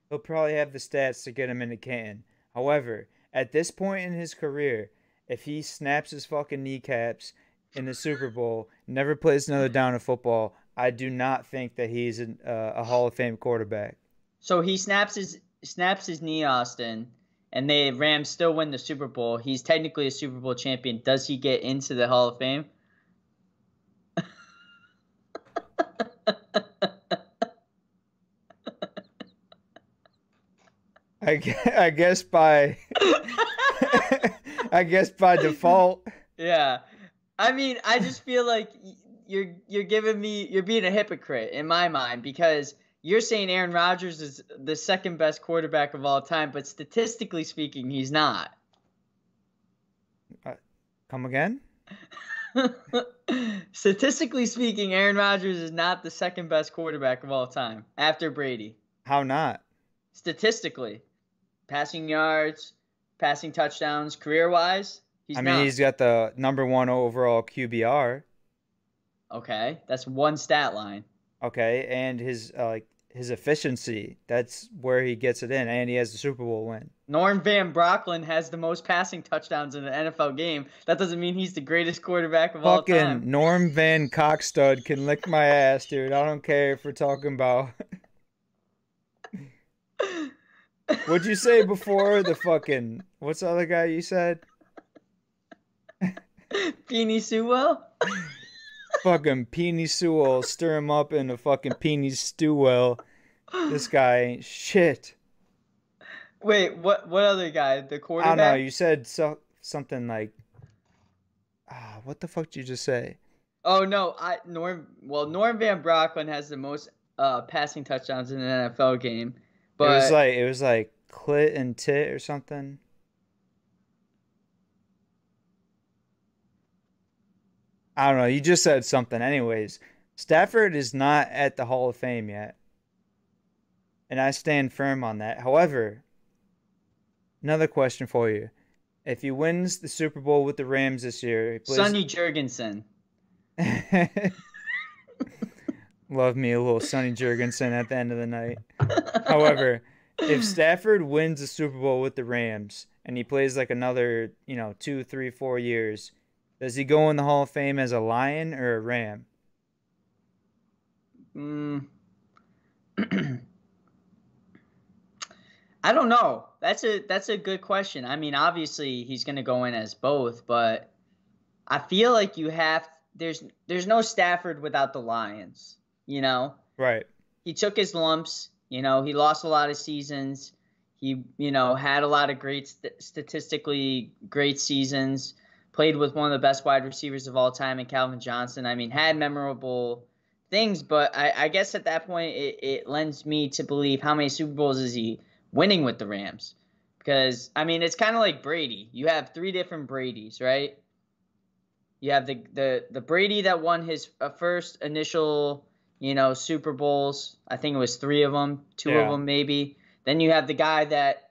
he'll probably have the stats to get him into Canton. However, at this point in his career, if he snaps his fucking kneecaps, in the Super Bowl, never plays another down of football, I do not think that he's a Hall of Fame quarterback. So he snaps his knee, Austin, and the Rams still win the Super Bowl. He's technically a Super Bowl champion. Does he get into the Hall of Fame? I guess by I guess by default. Yeah. I mean, I just feel like you're being a hypocrite in my mind, because you're saying Aaron Rodgers is the second best quarterback of all time, but statistically speaking, he's not. Come again? Statistically speaking, Aaron Rodgers is not the second best quarterback of all time after Brady. How not? Statistically. Passing yards, passing touchdowns, career-wise, he's not. He's got the #1 overall QBR. Okay, that's one stat line. Okay, and his efficiency, that's where he gets it in, and he has the Super Bowl win. Norm Van Brocklin has the most passing touchdowns in an NFL game. That doesn't mean he's the greatest quarterback of all time. Fucking Norm Van Cockstud can lick my ass, dude. I don't care if we're talking about... What'd you say before? The fucking... What's the other guy you said? Peony Sewell? Fucking Peony Sewell. Stir him up in a fucking Peony Stewell. This guy ain't shit. Wait, what other guy? The quarterback? I don't know. You said something like... what the fuck did you just say? Oh, no. Norm Van Brocklin has the most passing touchdowns in an NFL game. But it was like clit and tit or something. I don't know. You just said something. Anyways, Stafford is not at the Hall of Fame yet. And I stand firm on that. However, another question for you. If he wins the Super Bowl with the Rams this year... Sonny Jurgensen. Love me a little Sonny Jurgensen at the end of the night. However, if Stafford wins the Super Bowl with the Rams and he plays like another, 2, 3, 4 years, does he go in the Hall of Fame as a Lion or a Ram? I don't know. That's a good question. I mean, obviously he's going to go in as both, but I feel like there's no Stafford without the Lions. Right. He took his lumps. He lost a lot of seasons. He, had a lot of statistically great seasons. Played with one of the best wide receivers of all time in Calvin Johnson. I mean, had memorable things, but I guess at that point it lends me to believe how many Super Bowls is he winning with the Rams? Because, I mean, it's kind of like Brady. You have 3 different Bradys, right? You have the Brady that won his first initial... Super Bowls. I think it was 3 of them, 2 of them maybe. Then you have the guy that,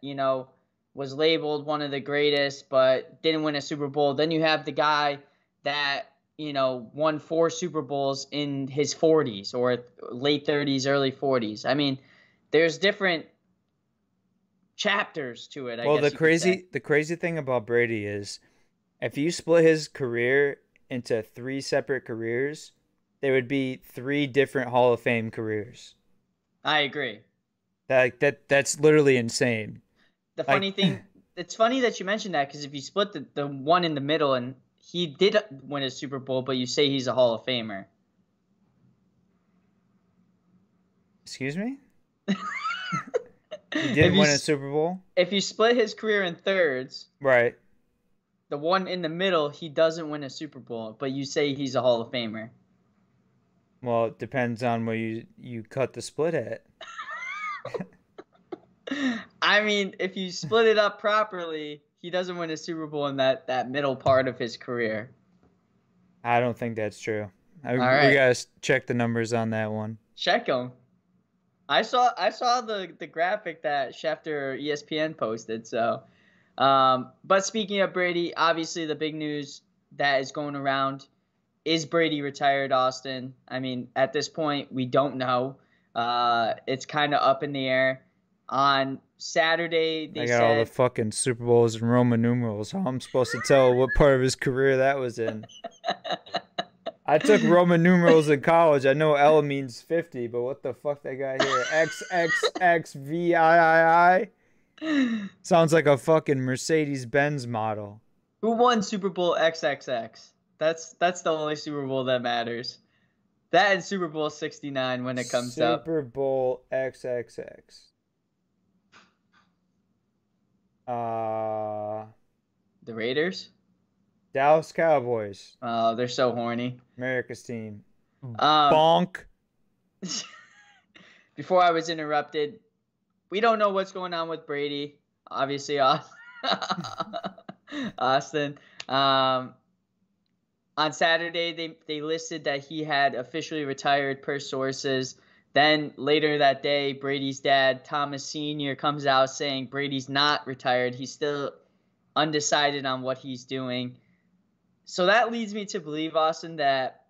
was labeled one of the greatest but didn't win a Super Bowl. Then you have the guy that, won 4 Super Bowls in his 40s or late 30s, early 40s. I mean, there's different chapters to it, I guess. Well, the crazy thing about Brady is if you split his career into 3 separate careers, there would be 3 different Hall of Fame careers. I agree. That's literally insane. The funny thing, it's funny that you mentioned that, because if you split the one in the middle, and he did win a Super Bowl, but you say he's a Hall of Famer. Excuse me? He didn't win a Super Bowl? If you split his career in thirds, right, the one in the middle, he doesn't win a Super Bowl, but you say he's a Hall of Famer. Well, it depends on where you cut the split at. I mean, if you split it up properly, he doesn't win a Super Bowl in that middle part of his career. I don't think that's true. All right. We gotta check the numbers on that one. Check them. I saw the graphic that Schefter ESPN posted. So, but speaking of Brady, obviously the big news that is going around. Is Brady retired, Austin? I mean, at this point, we don't know. It's kind of up in the air. On Saturday, they said... all the fucking Super Bowls and Roman numerals. How I'm supposed to tell what part of his career that was in? I took Roman numerals in college. I know L means 50, but what the fuck they got here? XXXVIII? Sounds like a fucking Mercedes-Benz model. Who won Super Bowl XXX? That's the only Super Bowl that matters. That and Super Bowl 69 when it comes up. Super Bowl XXX. The Raiders? Dallas Cowboys. Oh, they're so horny. America's team. Bonk. Before I was interrupted, we don't know what's going on with Brady. Obviously, Austin. On Saturday, they listed that he had officially retired per sources. Then later that day, Brady's dad, Thomas Sr., comes out saying Brady's not retired. He's still undecided on what he's doing. So that leads me to believe, Austin, that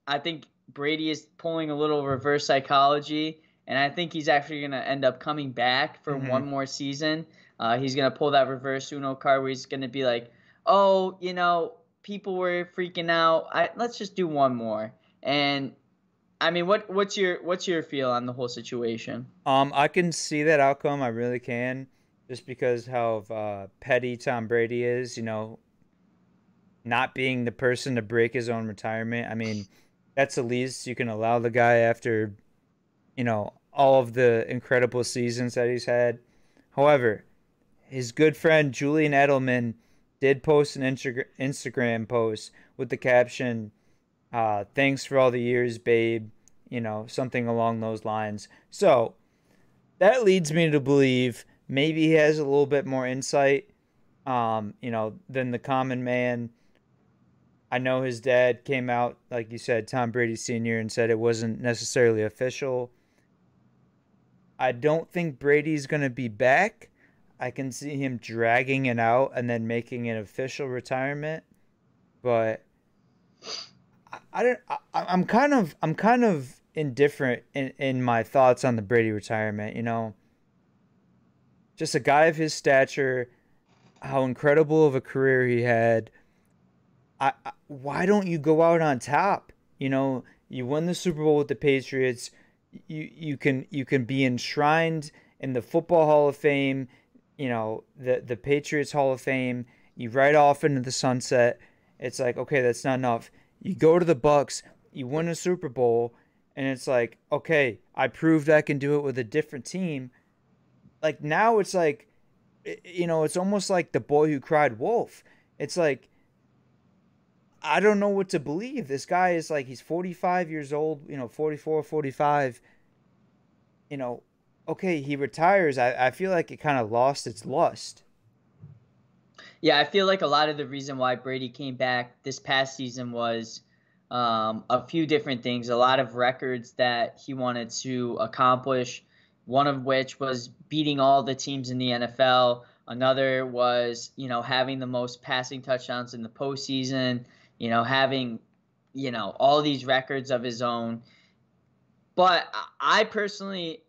I think Brady is pulling a little reverse psychology, and I think he's actually going to end up coming back for one more season. He's going to pull that reverse Uno card where he's going to be like, oh, you know, people were freaking out. Let's just do one more. And I mean, what's your feel on the whole situation? I can see that outcome. I really can, just because how petty Tom Brady is. You know, not being the person to break his own retirement. I mean, that's the least you can allow the guy after, you know, all of the incredible seasons that he's had. However, his good friend Julian Edelman did post an Instagram post with the caption, thanks for all the years, babe. You know, something along those lines. So that leads me to believe maybe he has a little bit more insight, you know, than the common man. I know his dad came out, like you said, Tom Brady Sr., and said it wasn't necessarily official. I don't think Brady's going to be back. I can see him dragging it out and then making an official retirement, but I'm kind of indifferent in my thoughts on the Brady retirement. You know, just a guy of his stature, how incredible of a career he had. Why don't you go out on top? You know, you win the Super Bowl with the Patriots. You can be enshrined in the Football Hall of Fame. You know, the Patriots Hall of Fame. You ride off into the sunset. It's like, okay, that's not enough. You go to the Bucs. You win a Super Bowl. And it's like, okay, I proved I can do it with a different team. Like, now it's like, you know, it's almost like the boy who cried wolf. It's like, I don't know what to believe. This guy is like, he's 45 years old, you know, 44, 45. You know, okay, he retires. I feel like it kind of lost its lust. Yeah, I feel like a lot of the reason why Brady came back this past season was a few different things, a lot of records that he wanted to accomplish, one of which was beating all the teams in the NFL. Another was, you know, having the most passing touchdowns in the postseason, you know, having, you know, all these records of his own. But I personally,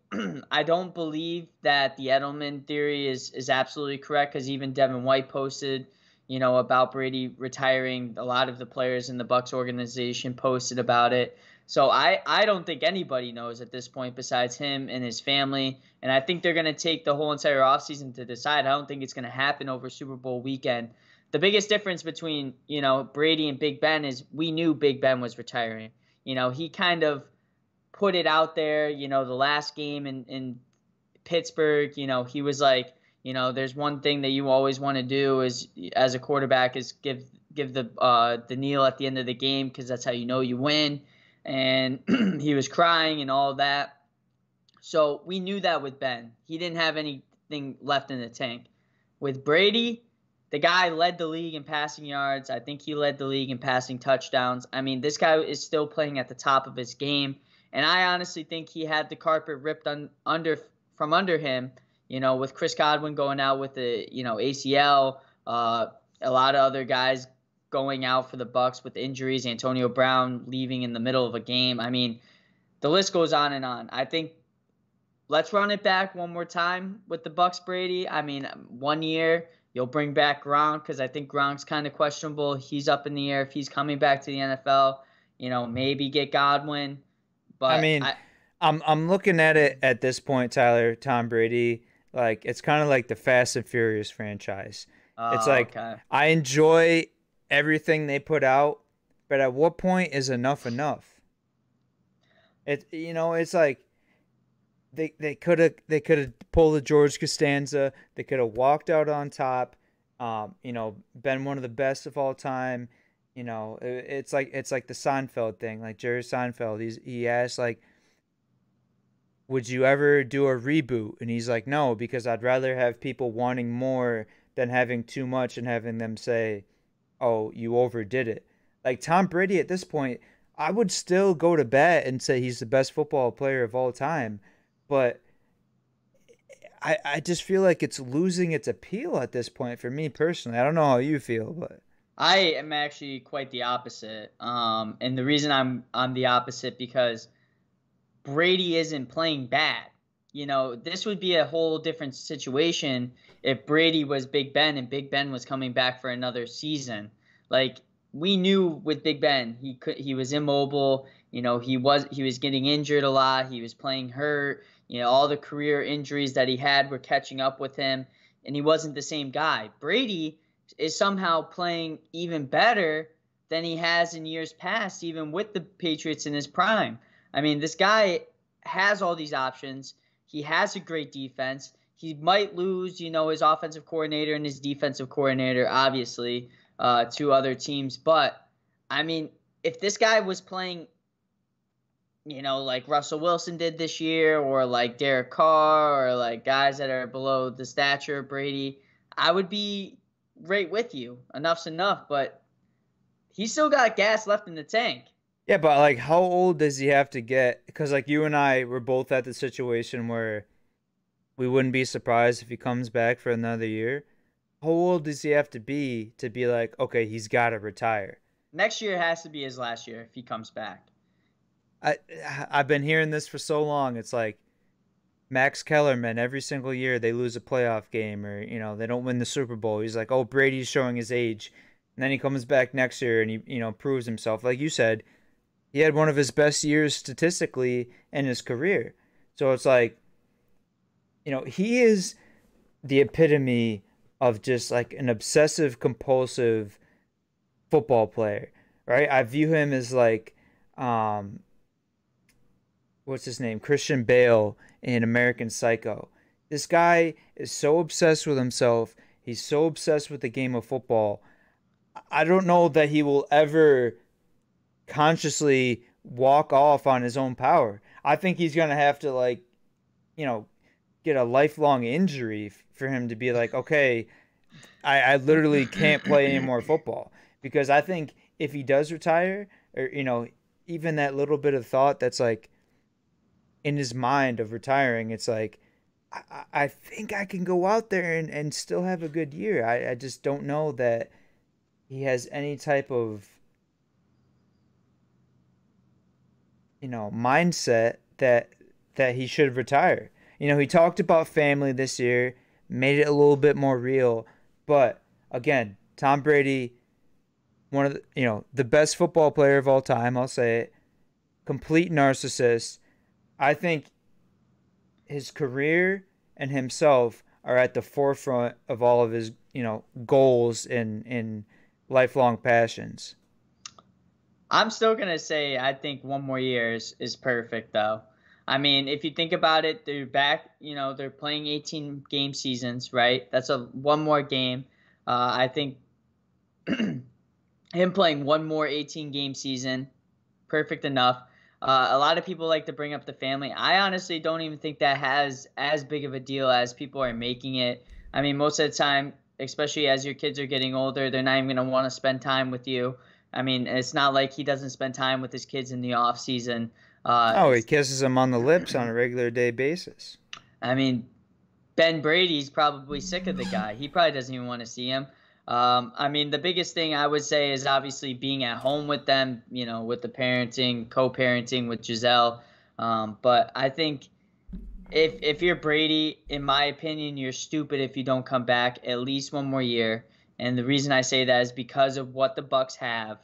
I don't believe that the Edelman theory is absolutely correct, because even Devin White posted, you know, about Brady retiring. A lot of the players in the Bucs organization posted about it. So I don't think anybody knows at this point besides him and his family. And I think they're going to take the whole entire offseason to decide. I don't think it's going to happen over Super Bowl weekend. The biggest difference between, you know, Brady and Big Ben is we knew Big Ben was retiring. You know, he kind of put it out there, you know, the last game in Pittsburgh, you know, he was like, you know, there's one thing that you always want to do is, as a quarterback, is give the kneel at the end of the game, because that's how you know you win. And he was crying and all of that. So we knew that with Ben. He didn't have anything left in the tank. With Brady, the guy led the league in passing yards. I think he led the league in passing touchdowns. I mean, this guy is still playing at the top of his game. And I honestly think he had the carpet ripped from under him, you know, with Chris Godwin going out with the, you know, ACL, a lot of other guys going out for the Bucs with injuries, Antonio Brown leaving in the middle of a game. I mean, the list goes on and on. I think let's run it back one more time with the Bucs, Brady. I mean, 1 year, You'll bring back Gronk because I think Gronk's kind of questionable. He's up in the air if he's coming back to the NFL. Maybe get Godwin. But I mean, I'm looking at it at this point, Tyler, Tom Brady, like it's kind of like the Fast and Furious franchise. It's like okay. I enjoy everything they put out, but at what point is enough enough? It's like they could have pulled the George Costanza. They could have walked out on top. Been one of the best of all time. It's like the Seinfeld thing, like Jerry Seinfeld. He asked like, would you ever do a reboot? And he's like, no, because I'd rather have people wanting more than having too much and having them say, oh, you overdid it. Like Tom Brady at this point, I would still go to bat and say he's the best football player of all time. But I just feel like it's losing its appeal at this point for me personally. I don't know how you feel, but I am actually quite the opposite. And the reason I'm the opposite because Brady isn't playing bad. This would be a whole different situation if Brady was Big Ben and Big Ben was coming back for another season. Like we knew with Big Ben, he was immobile. He was getting injured a lot. He was playing hurt. All the career injuries that he had were catching up with him, and he wasn't the same guy. Brady is somehow playing even better than he has in years past, even with the Patriots in his prime. I mean, this guy has all these options. He has a great defense. He might lose, his offensive coordinator and his defensive coordinator, obviously, to other teams. But, I mean, if this guy was playing, like Russell Wilson did this year or like Derek Carr or like guys that are below the stature of Brady, I would be right with you. Enough's enough. But he's still got gas left in the tank. Yeah, but like how old does he have to get? Because like you and I were both at the situation where we wouldn't be surprised if he comes back for another year. How old does he have to be like, okay, he's got to retire? Next year has to be his last year if he comes back. I've been hearing this for so long. It's like Max Kellerman, every single year they lose a playoff game or, they don't win the Super Bowl. He's like, oh, Brady's showing his age. And then he comes back next year and he, proves himself. Like you said, he had one of his best years statistically in his career. So it's like, he is the epitome of just like an obsessive compulsive football player, right? I view him as like, what's his name? Christian Bale in American Psycho. This guy is so obsessed with himself. He's so obsessed with the game of football. I don't know that he will ever consciously walk off on his own power. I think he's going to have to like, get a lifelong injury for him to be like, okay, I literally can't play any more football. Because I think if he does retire or, even that little bit of thought that's like in his mind of retiring, it's like, I think I can go out there and still have a good year. I just don't know that he has any type of, mindset that he should retire. He talked about family this year, made it a little bit more real. But again, Tom Brady, one of the best football player of all time, I'll say it, complete narcissist. I think his career and himself are at the forefront of all of his, goals and lifelong passions. I'm still going to say I think one more year is perfect, though. I mean, if you think about it, they're back, they're playing 18 game seasons, right? That's one more game. I think him playing one more 18 game season, perfect enough. A lot of people like to bring up the family. I honestly don't even think that has as big of a deal as people are making it. I mean, most of the time, especially as your kids are getting older, they're not even going to want to spend time with you. I mean, it's not like he doesn't spend time with his kids in the off season. He kisses them on the lips on a regular day basis. I mean, Ben Brady's probably sick of the guy. He probably doesn't even want to see him. I mean, the biggest thing I would say is obviously being at home with them, with the parenting, co-parenting with Giselle. But I think if you're Brady, in my opinion, you're stupid if you don't come back at least one more year. And the reason I say that is because of what the Bucks have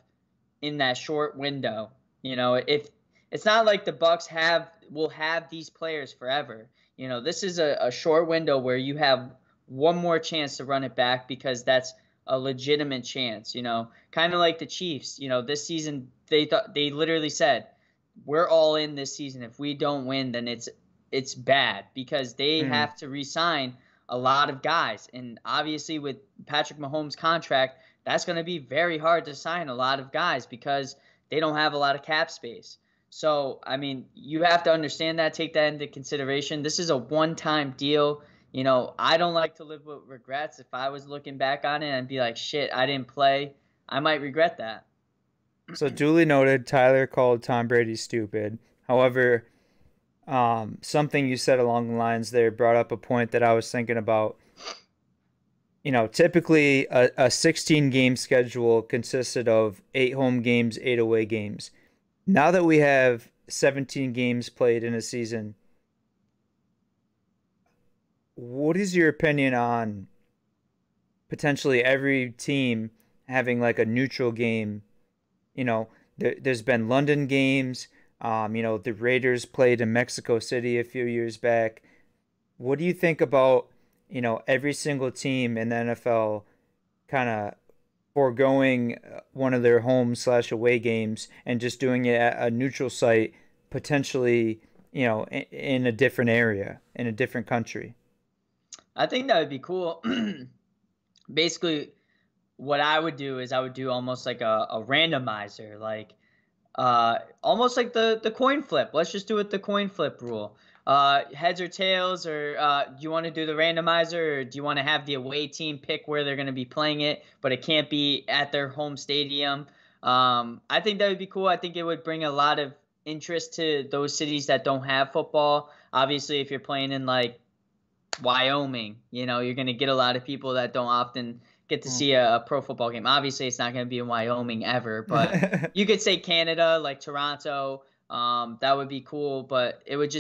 in that short window. If it's not like the Bucks will have these players forever. This is a short window where you have one more chance to run it back because that's a legitimate chance. Kind of like the Chiefs. This season they literally said, we're all in this season. If we don't win, then it's bad because they have to re-sign a lot of guys. And obviously with Patrick Mahomes' contract, that's going to be very hard to sign a lot of guys because they don't have a lot of cap space. So, I mean, you have to understand that, take that into consideration. This is a one-time deal. I don't like to live with regrets. If I was looking back on it and be like, shit, I didn't play, I might regret that. So duly noted, Tyler called Tom Brady stupid. However, something you said along the lines there brought up a point that I was thinking about. Typically a 16-game schedule consisted of 8 home games, 8 away games. Now that we have 17 games played in a season, what is your opinion on potentially every team having like a neutral game? There's been London games. The Raiders played in Mexico City a few years back. What do you think about every single team in the NFL kind of foregoing one of their home/away games and just doing it at a neutral site, potentially, in a different area, in a different country? I think that would be cool. Basically, what I would do is I would do almost like a randomizer, like almost like the coin flip. Let's just do it the coin flip rule. Heads or tails, or do you want to do the randomizer, or do you want to have the away team pick where they're going to be playing it, but it can't be at their home stadium? I think that would be cool. I think it would bring a lot of interest to those cities that don't have football. Obviously, if you're playing in like Wyoming, you're going to get a lot of people that don't often get to see a pro football game. Obviously, it's not going to be in Wyoming ever, but you could say Canada, like Toronto. That would be cool, but it would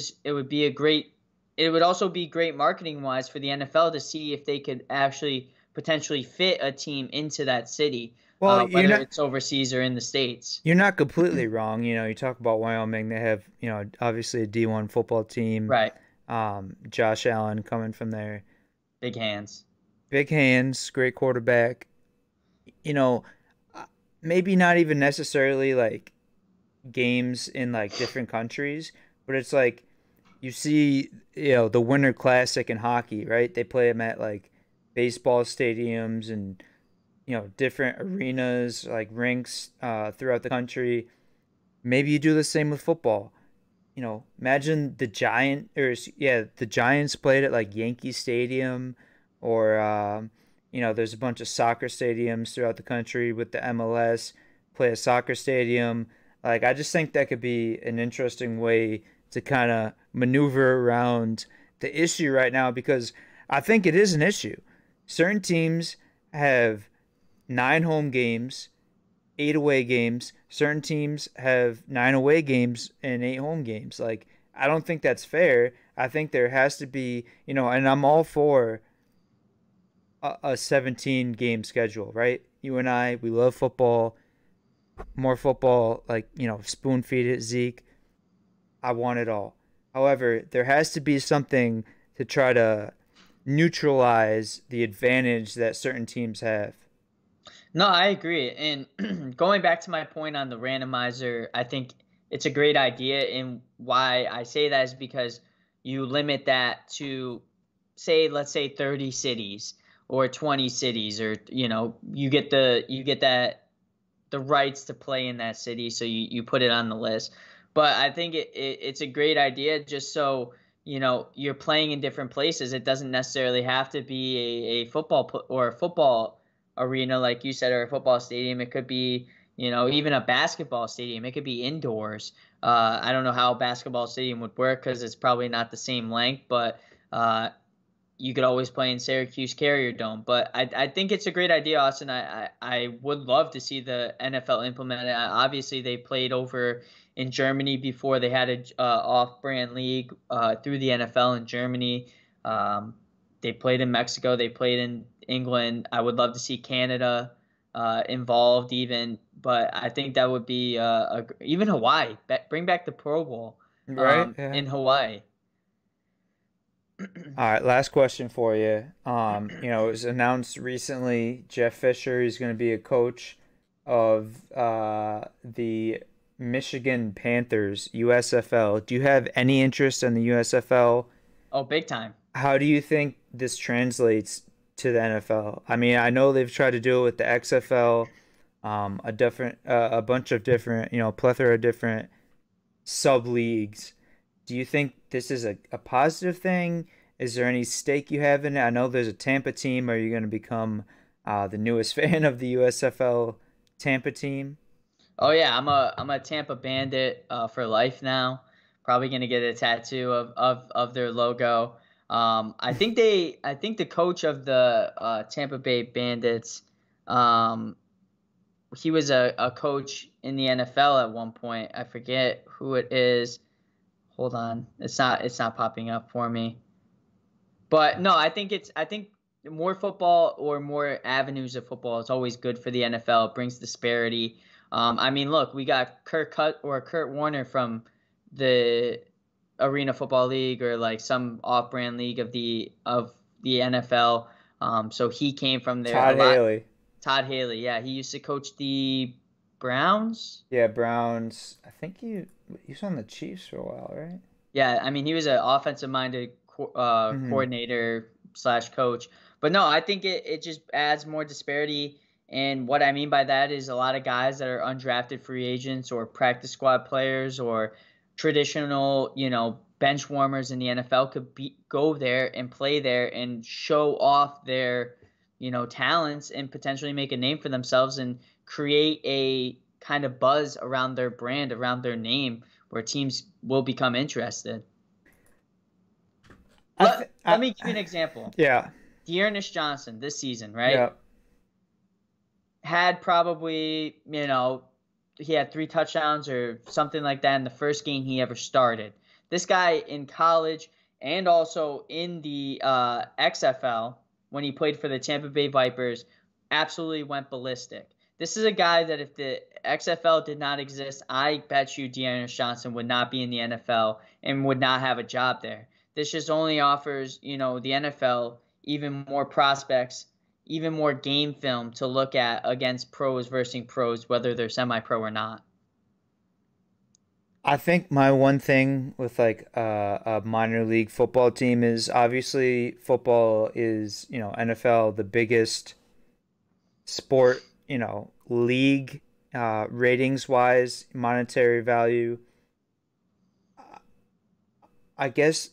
also be great marketing wise for the NFL to see if they could actually potentially fit a team into that city. Well, whether it's overseas or in the States. You're not completely wrong. You talk about Wyoming, they have, obviously a D1 football team. Right. Josh Allen coming from there. Big hands, great quarterback. Maybe not even necessarily like games in like different countries, but it's like you see the Winter Classic in hockey, right? They play them at like baseball stadiums and different arenas, like rinks throughout the country. Maybe you do the same with football. Imagine the Giants played at like Yankee Stadium, or there's a bunch of soccer stadiums throughout the country with the MLS play a soccer stadium. Like, I just think that could be an interesting way to kind of maneuver around the issue right now, because I think it is an issue. Certain teams have 9 home games, 8 away games. Certain teams have 9 away games and 8 home games. Like, I don't think that's fair. I think there has to be, and I'm all for a 17-game schedule, right? You and I, we love football. More football, like, spoon feed it, Zeke. I want it all. However, there has to be something to try to neutralize the advantage that certain teams have. No, I agree. And going back to my point on the randomizer, I think it's a great idea. And why I say that is because you limit that to, let's say 30 cities or 20 cities, or, you get the rights to play in that city, so you put it on the list. But I think it's a great idea, just so you're playing in different places. It doesn't necessarily have to be a football or a football arena, like you said, or a football stadium. It could be even a basketball stadium. It could be indoors. I don't know how a basketball stadium would work because it's probably not the same length, but you could always play in Syracuse Carrier Dome. But I think it's a great idea, Austin. I would love to see the NFL implement it. Obviously, they played over in Germany before. They had a off-brand league through the NFL in Germany. They played in Mexico. They played in England. I would love to see Canada involved even. But I think that would be even Hawaii. Bring back the Pro Bowl Right? Yeah. in Hawaii. All right, last question for you. You know, it was announced recently Jeff Fisher is going to be a coach of the Michigan Panthers, USFL. Do you have any interest in the USFL? Oh, big time. How do you think this translates to the NFL? I mean, I know they've tried to do it with the XFL, a bunch of different, you know, plethora of different sub leagues. Do you think this is a positive thing? Is there any stake you have in it? I know there's a Tampa team. Are you going to become the newest fan of the USFL Tampa team? Oh yeah, I'm a Tampa Bandit for life now. Probably gonna get a tattoo of their logo. I think the coach of the Tampa Bay Bandits, he was a coach in the NFL at one point. I forget who it is. Hold on, it's not popping up for me. But no, I think more football or more avenues of football is always good for the NFL. It brings disparity. I mean, look, we got Kurt Warner from the Arena Football League or like some off-brand league of the NFL. So he came from there. Todd Haley, yeah, he used to coach the Browns. Yeah, Browns. I think he was on the Chiefs for a while, right? Yeah, I mean, he was an offensive-minded coordinator / coach. But no, I think it just adds more disparity. And what I mean by that is a lot of guys that are undrafted free agents or practice squad players or traditional, you know, bench warmers in the NFL could go there and play there and show off their, you know, talents and potentially make a name for themselves and create a kind of buzz around their brand, around their name, where teams will become interested. Let me give you an example. Yeah. Dearness Johnson this season, right? Yeah. Had probably, you know, he had 3 touchdowns or something like that in the first game he ever started. This guy in college and also in the XFL when he played for the Tampa Bay Vipers absolutely went ballistic. This is a guy that if the XFL did not exist, I bet you Dearness Johnson would not be in the NFL and would not have a job there. This just only offers, you know, the NFL even more prospects, even more game film to look at against pros versus pros, whether they're semi-pro or not. I think my one thing with like a minor league football team is obviously football is, you know, NFL, the biggest sport, you know, league, ratings wise, monetary value. I guess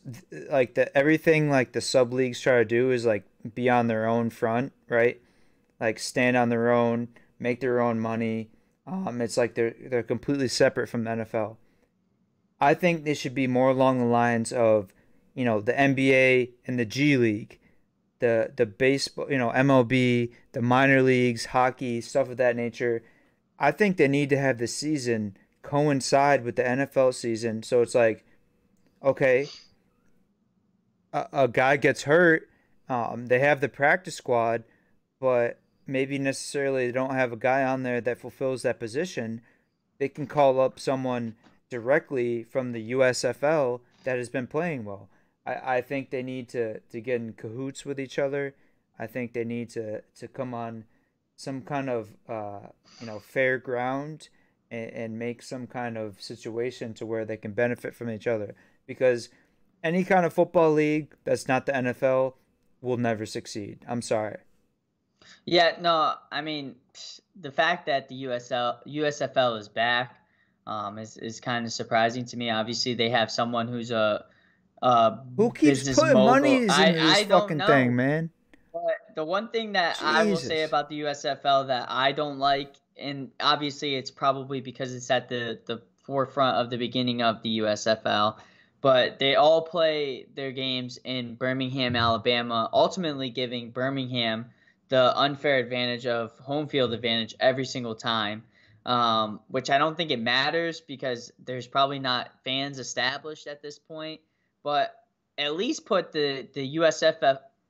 like everything like the sub leagues try to do is like be on their own front, right? Like stand on their own, make their own money. It's like they're completely separate from the NFL. I think they should be more along the lines of, you know, the NBA and the G League, the baseball, you know, MLB, the minor leagues, hockey, stuff of that nature. I think they need to have the season coincide with the NFL season. So it's like, okay, a guy gets hurt, they have the practice squad, but maybe necessarily they don't have a guy on there that fulfills that position. They can call up someone directly from the USFL that has been playing well. I think they need to get in cahoots with each other. I think they need to come on some kind of you know, fair ground and make some kind of situation to where they can benefit from each other. Because any kind of football league that's not the NFL will never succeed. I'm sorry. Yeah, no, I mean, the fact that the USFL is back is kind of surprising to me. Obviously, they have someone who's who keeps putting money into this fucking thing, man. But the one thing that I will say about the USFL that I don't like, and obviously it's probably because it's at the forefront of the beginning of the USFL, but they all play their games in Birmingham, Alabama, ultimately giving Birmingham the unfair advantage of home field advantage every single time, which I don't think it matters because there's probably not fans established at this point, but at least put the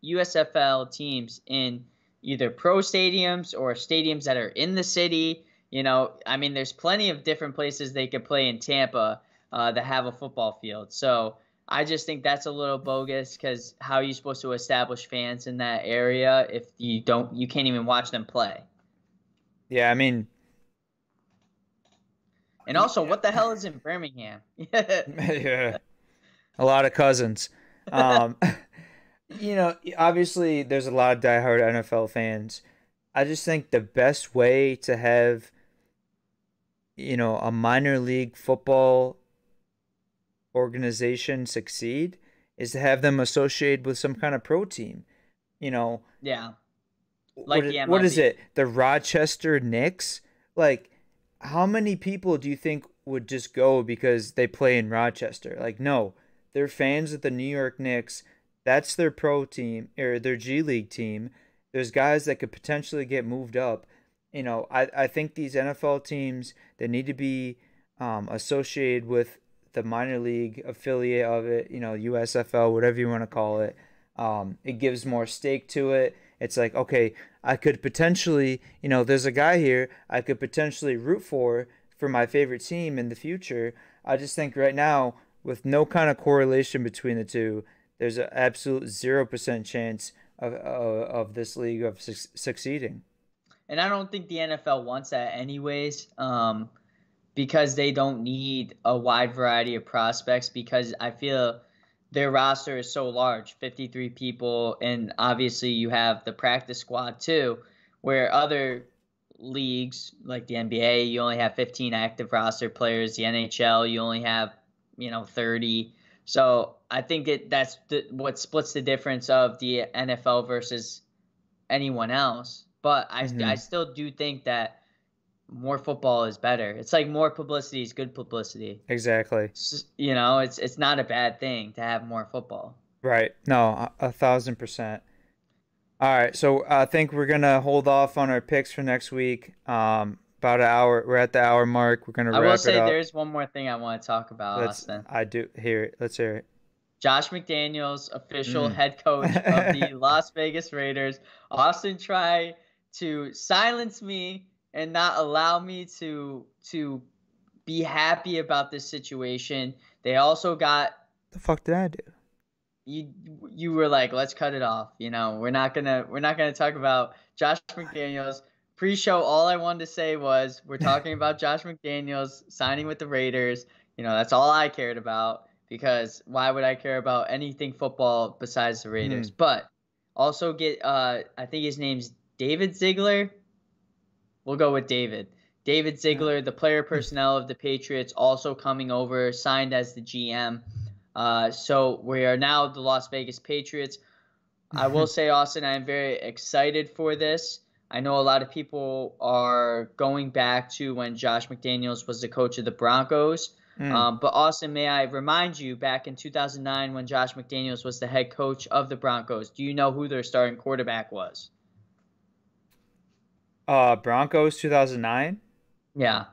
USFL teams in either pro stadiums or stadiums that are in the city. You know, I mean, there's plenty of different places they could play in Tampa that have a football field. So I just think that's a little bogus because how are you supposed to establish fans in that area if you can't even watch them play? Yeah, I mean. And also, what the hell is in Birmingham? Yeah. A lot of cousins. You know, obviously there's a lot of diehard NFL fans. I just think the best way to have, you know, a minor league football organization succeed is to have them associated with some kind of pro team. You know. Yeah. Like the MLB. What is it? The Rochester Knicks? Like, how many people do you think would just go because they play in Rochester? Like, no. They're fans of the New York Knicks. That's their pro team or their G League team. There's guys that could potentially get moved up. You know, I think these NFL teams, they need to be associated with the minor league affiliate of it, you know, USFL, whatever you want to call it. It gives more stake to it. It's like, okay, I could potentially, you know, there's a guy here I could potentially root for my favorite team in the future. I just think right now, with no kind of correlation between the two, there's an absolute 0% chance of this league of succeeding. And I don't think the NFL wants that anyways, because they don't need a wide variety of prospects because I feel their roster is so large, 53 people, and obviously you have the practice squad too, where other leagues like the NBA, you only have 15 active roster players. The NHL, you only have, 30. So I think that's what splits the difference of the NFL versus anyone else. But I still do think that more football is better. It's like more publicity is good publicity. Exactly. It's not a bad thing to have more football. Right. No, 1,000%. All right, so I think we're gonna hold off on our picks for next week. About an hour. We're at the hour mark. We're gonna wrap it up. I will say there's one more thing I want to talk about, Austin. I do hear it. Let's hear it. Josh McDaniels, official head coach of the Las Vegas Raiders. Austin tried to silence me and not allow me to be happy about this situation. They also got. The fuck did I do? You were like, let's cut it off. We're not gonna talk about Josh McDaniels. Pre-show, all I wanted to say was we're talking about Josh McDaniels signing with the Raiders. That's all I cared about because why would I care about anything football besides the Raiders? But also I think his name's David Ziegler. We'll go with David. David Ziegler, the player personnel of the Patriots, also coming over, signed as the GM. So we are now the Las Vegas Patriots. I will say, Austin, I am very excited for this. I know a lot of people are going back to when Josh McDaniels was the coach of the Broncos. But Austin, may I remind you, back in 2009 when Josh McDaniels was the head coach of the Broncos, do you know who their starting quarterback was? Broncos 2009? Yeah.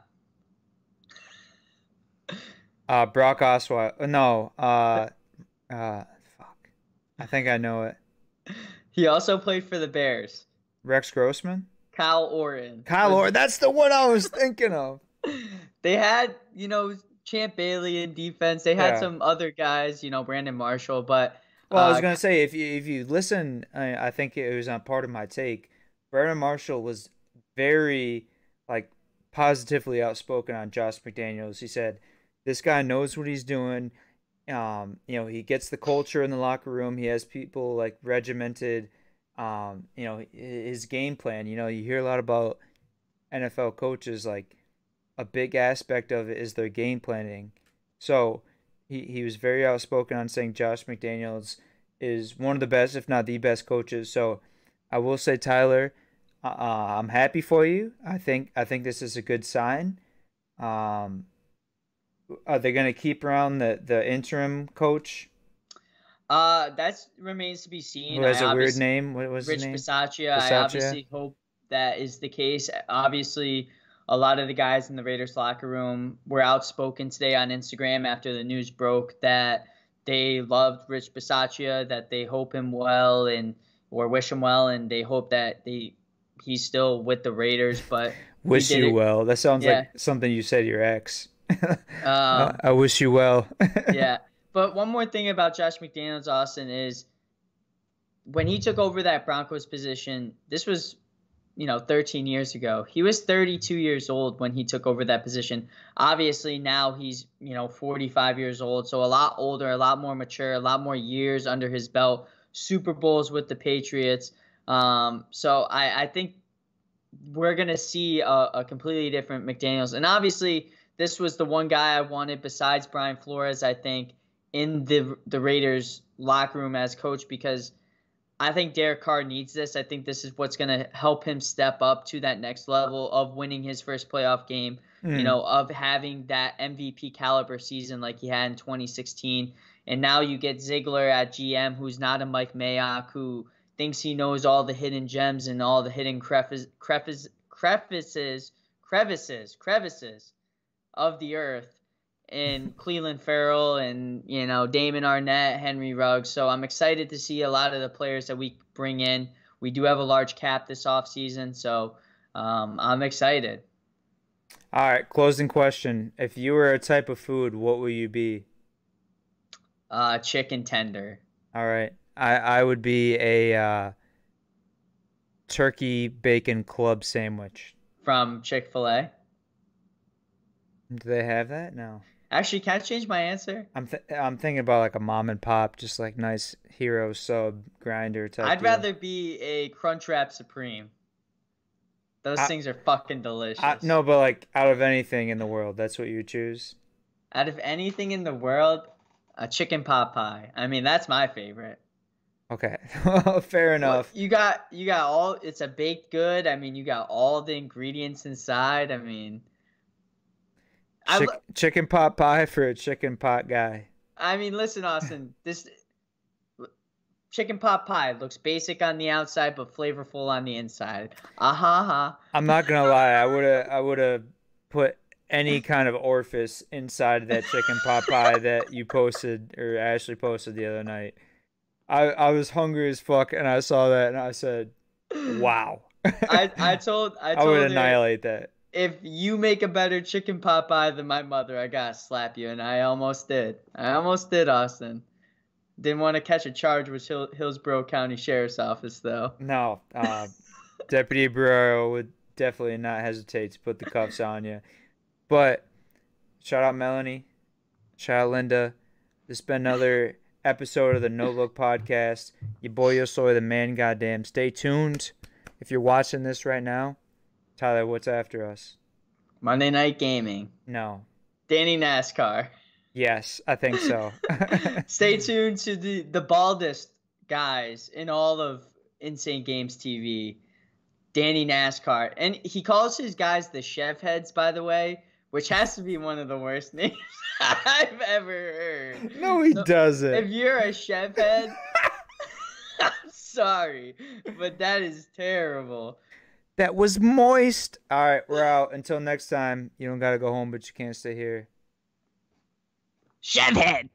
Brock Osweiler. No. Fuck. I think I know it. He also played for the Bears. Rex Grossman? Kyle Orton. That's the one I was thinking of. They had, Champ Bailey in defense. They had some other guys, Brandon Marshall, but well, I was gonna say if you listen, I think it was on part of my take. Brandon Marshall was very positively outspoken on Josh McDaniels. He said, "This guy knows what he's doing. He gets the culture in the locker room. He has people regimented. His game plan. You hear a lot about NFL coaches a big aspect of it is their game planning. So he was very outspoken on saying Josh McDaniels is one of the best, if not the best coaches. So I will say, Tyler, I'm happy for you. I think this is a good sign. Are they going to keep around the interim coach? That remains to be seen. Who has a weird name? What was his name? Bisaccia. I obviously hope that is the case. Obviously, a lot of the guys in the Raiders locker room were outspoken today on Instagram after the news broke that they loved Rich Bisaccia, that they hope him well or wish him well, and they hope that he's still with the Raiders. But wish you well. That sounds like something you said to your ex. I wish you well. Yeah. But one more thing about Josh McDaniels, Austin, is when he took over that Broncos position, this was, 13 years ago. He was 32 years old when he took over that position. Obviously, now he's, 45 years old, so a lot older, a lot more mature, a lot more years under his belt, Super Bowls with the Patriots. So I think we're going to see a completely different McDaniels. And obviously, this was the one guy I wanted besides Brian Flores, I think, in the Raiders locker room as coach, because I think Derek Carr needs this. I think this is what's going to help him step up to that next level of winning his first playoff game, of having that MVP caliber season like he had in 2016. And now you get Ziegler at GM, who's not a Mike Mayock, who thinks he knows all the hidden gems and all the hidden crevices of the earth. And Cleveland Farrell and, Damon Arnett, Henry Ruggs. So I'm excited to see a lot of the players that we bring in. We do have a large cap this offseason, so I'm excited. All right, closing question. If you were a type of food, what would you be? Chicken tender. All right. I would be a turkey bacon club sandwich. From Chick-fil-A? Do they have that? No. Actually, can I change my answer? I'm thinking about like a mom and pop, just like nice hero sub grinder type. I'd rather be a Crunchwrap Supreme. Those things are fucking delicious. No, but like out of anything in the world, that's what you would choose? Out of anything in the world, a chicken pot pie. I mean, that's my favorite. Okay. Fair enough. Well, you got all, it's a baked good. I mean, you got all the ingredients inside. I mean, chicken pot pie for a chicken pot guy. I mean, listen, Austin, this chicken pot pie looks basic on the outside but flavorful on the inside. I'm not gonna lie, I would have put any kind of orifice inside of that chicken pot pie that you posted, or Ashley posted the other night. I was hungry as fuck, and I saw that, and I said, "Wow." I told I would annihilate that. If you make a better chicken pot pie than my mother, I gotta slap you, and I almost did. Austin. Didn't want to catch a charge with Hillsborough County Sheriff's Office, though. No, Deputy Barrero would definitely not hesitate to put the cuffs on you. But shout out Melanie, shout out Linda. This has been another episode of the No Look Podcast. Your boy Yo Soy, the man, goddamn. Stay tuned. If you're watching this right now, Tyler, what's after us? Monday Night Gaming. No. Danny NASCAR. Yes, I think so. Stay tuned to the baldest guys in all of Insane Games TV. Danny NASCAR. And he calls his guys the Chev Heads, by the way, which has to be one of the worst names I've ever heard. No, he doesn't. If you're a Chev Head, I'm sorry, but that is terrible. That was moist. All right, we're out. Until next time, you don't got to go home, but you can't stay here. Chev Head.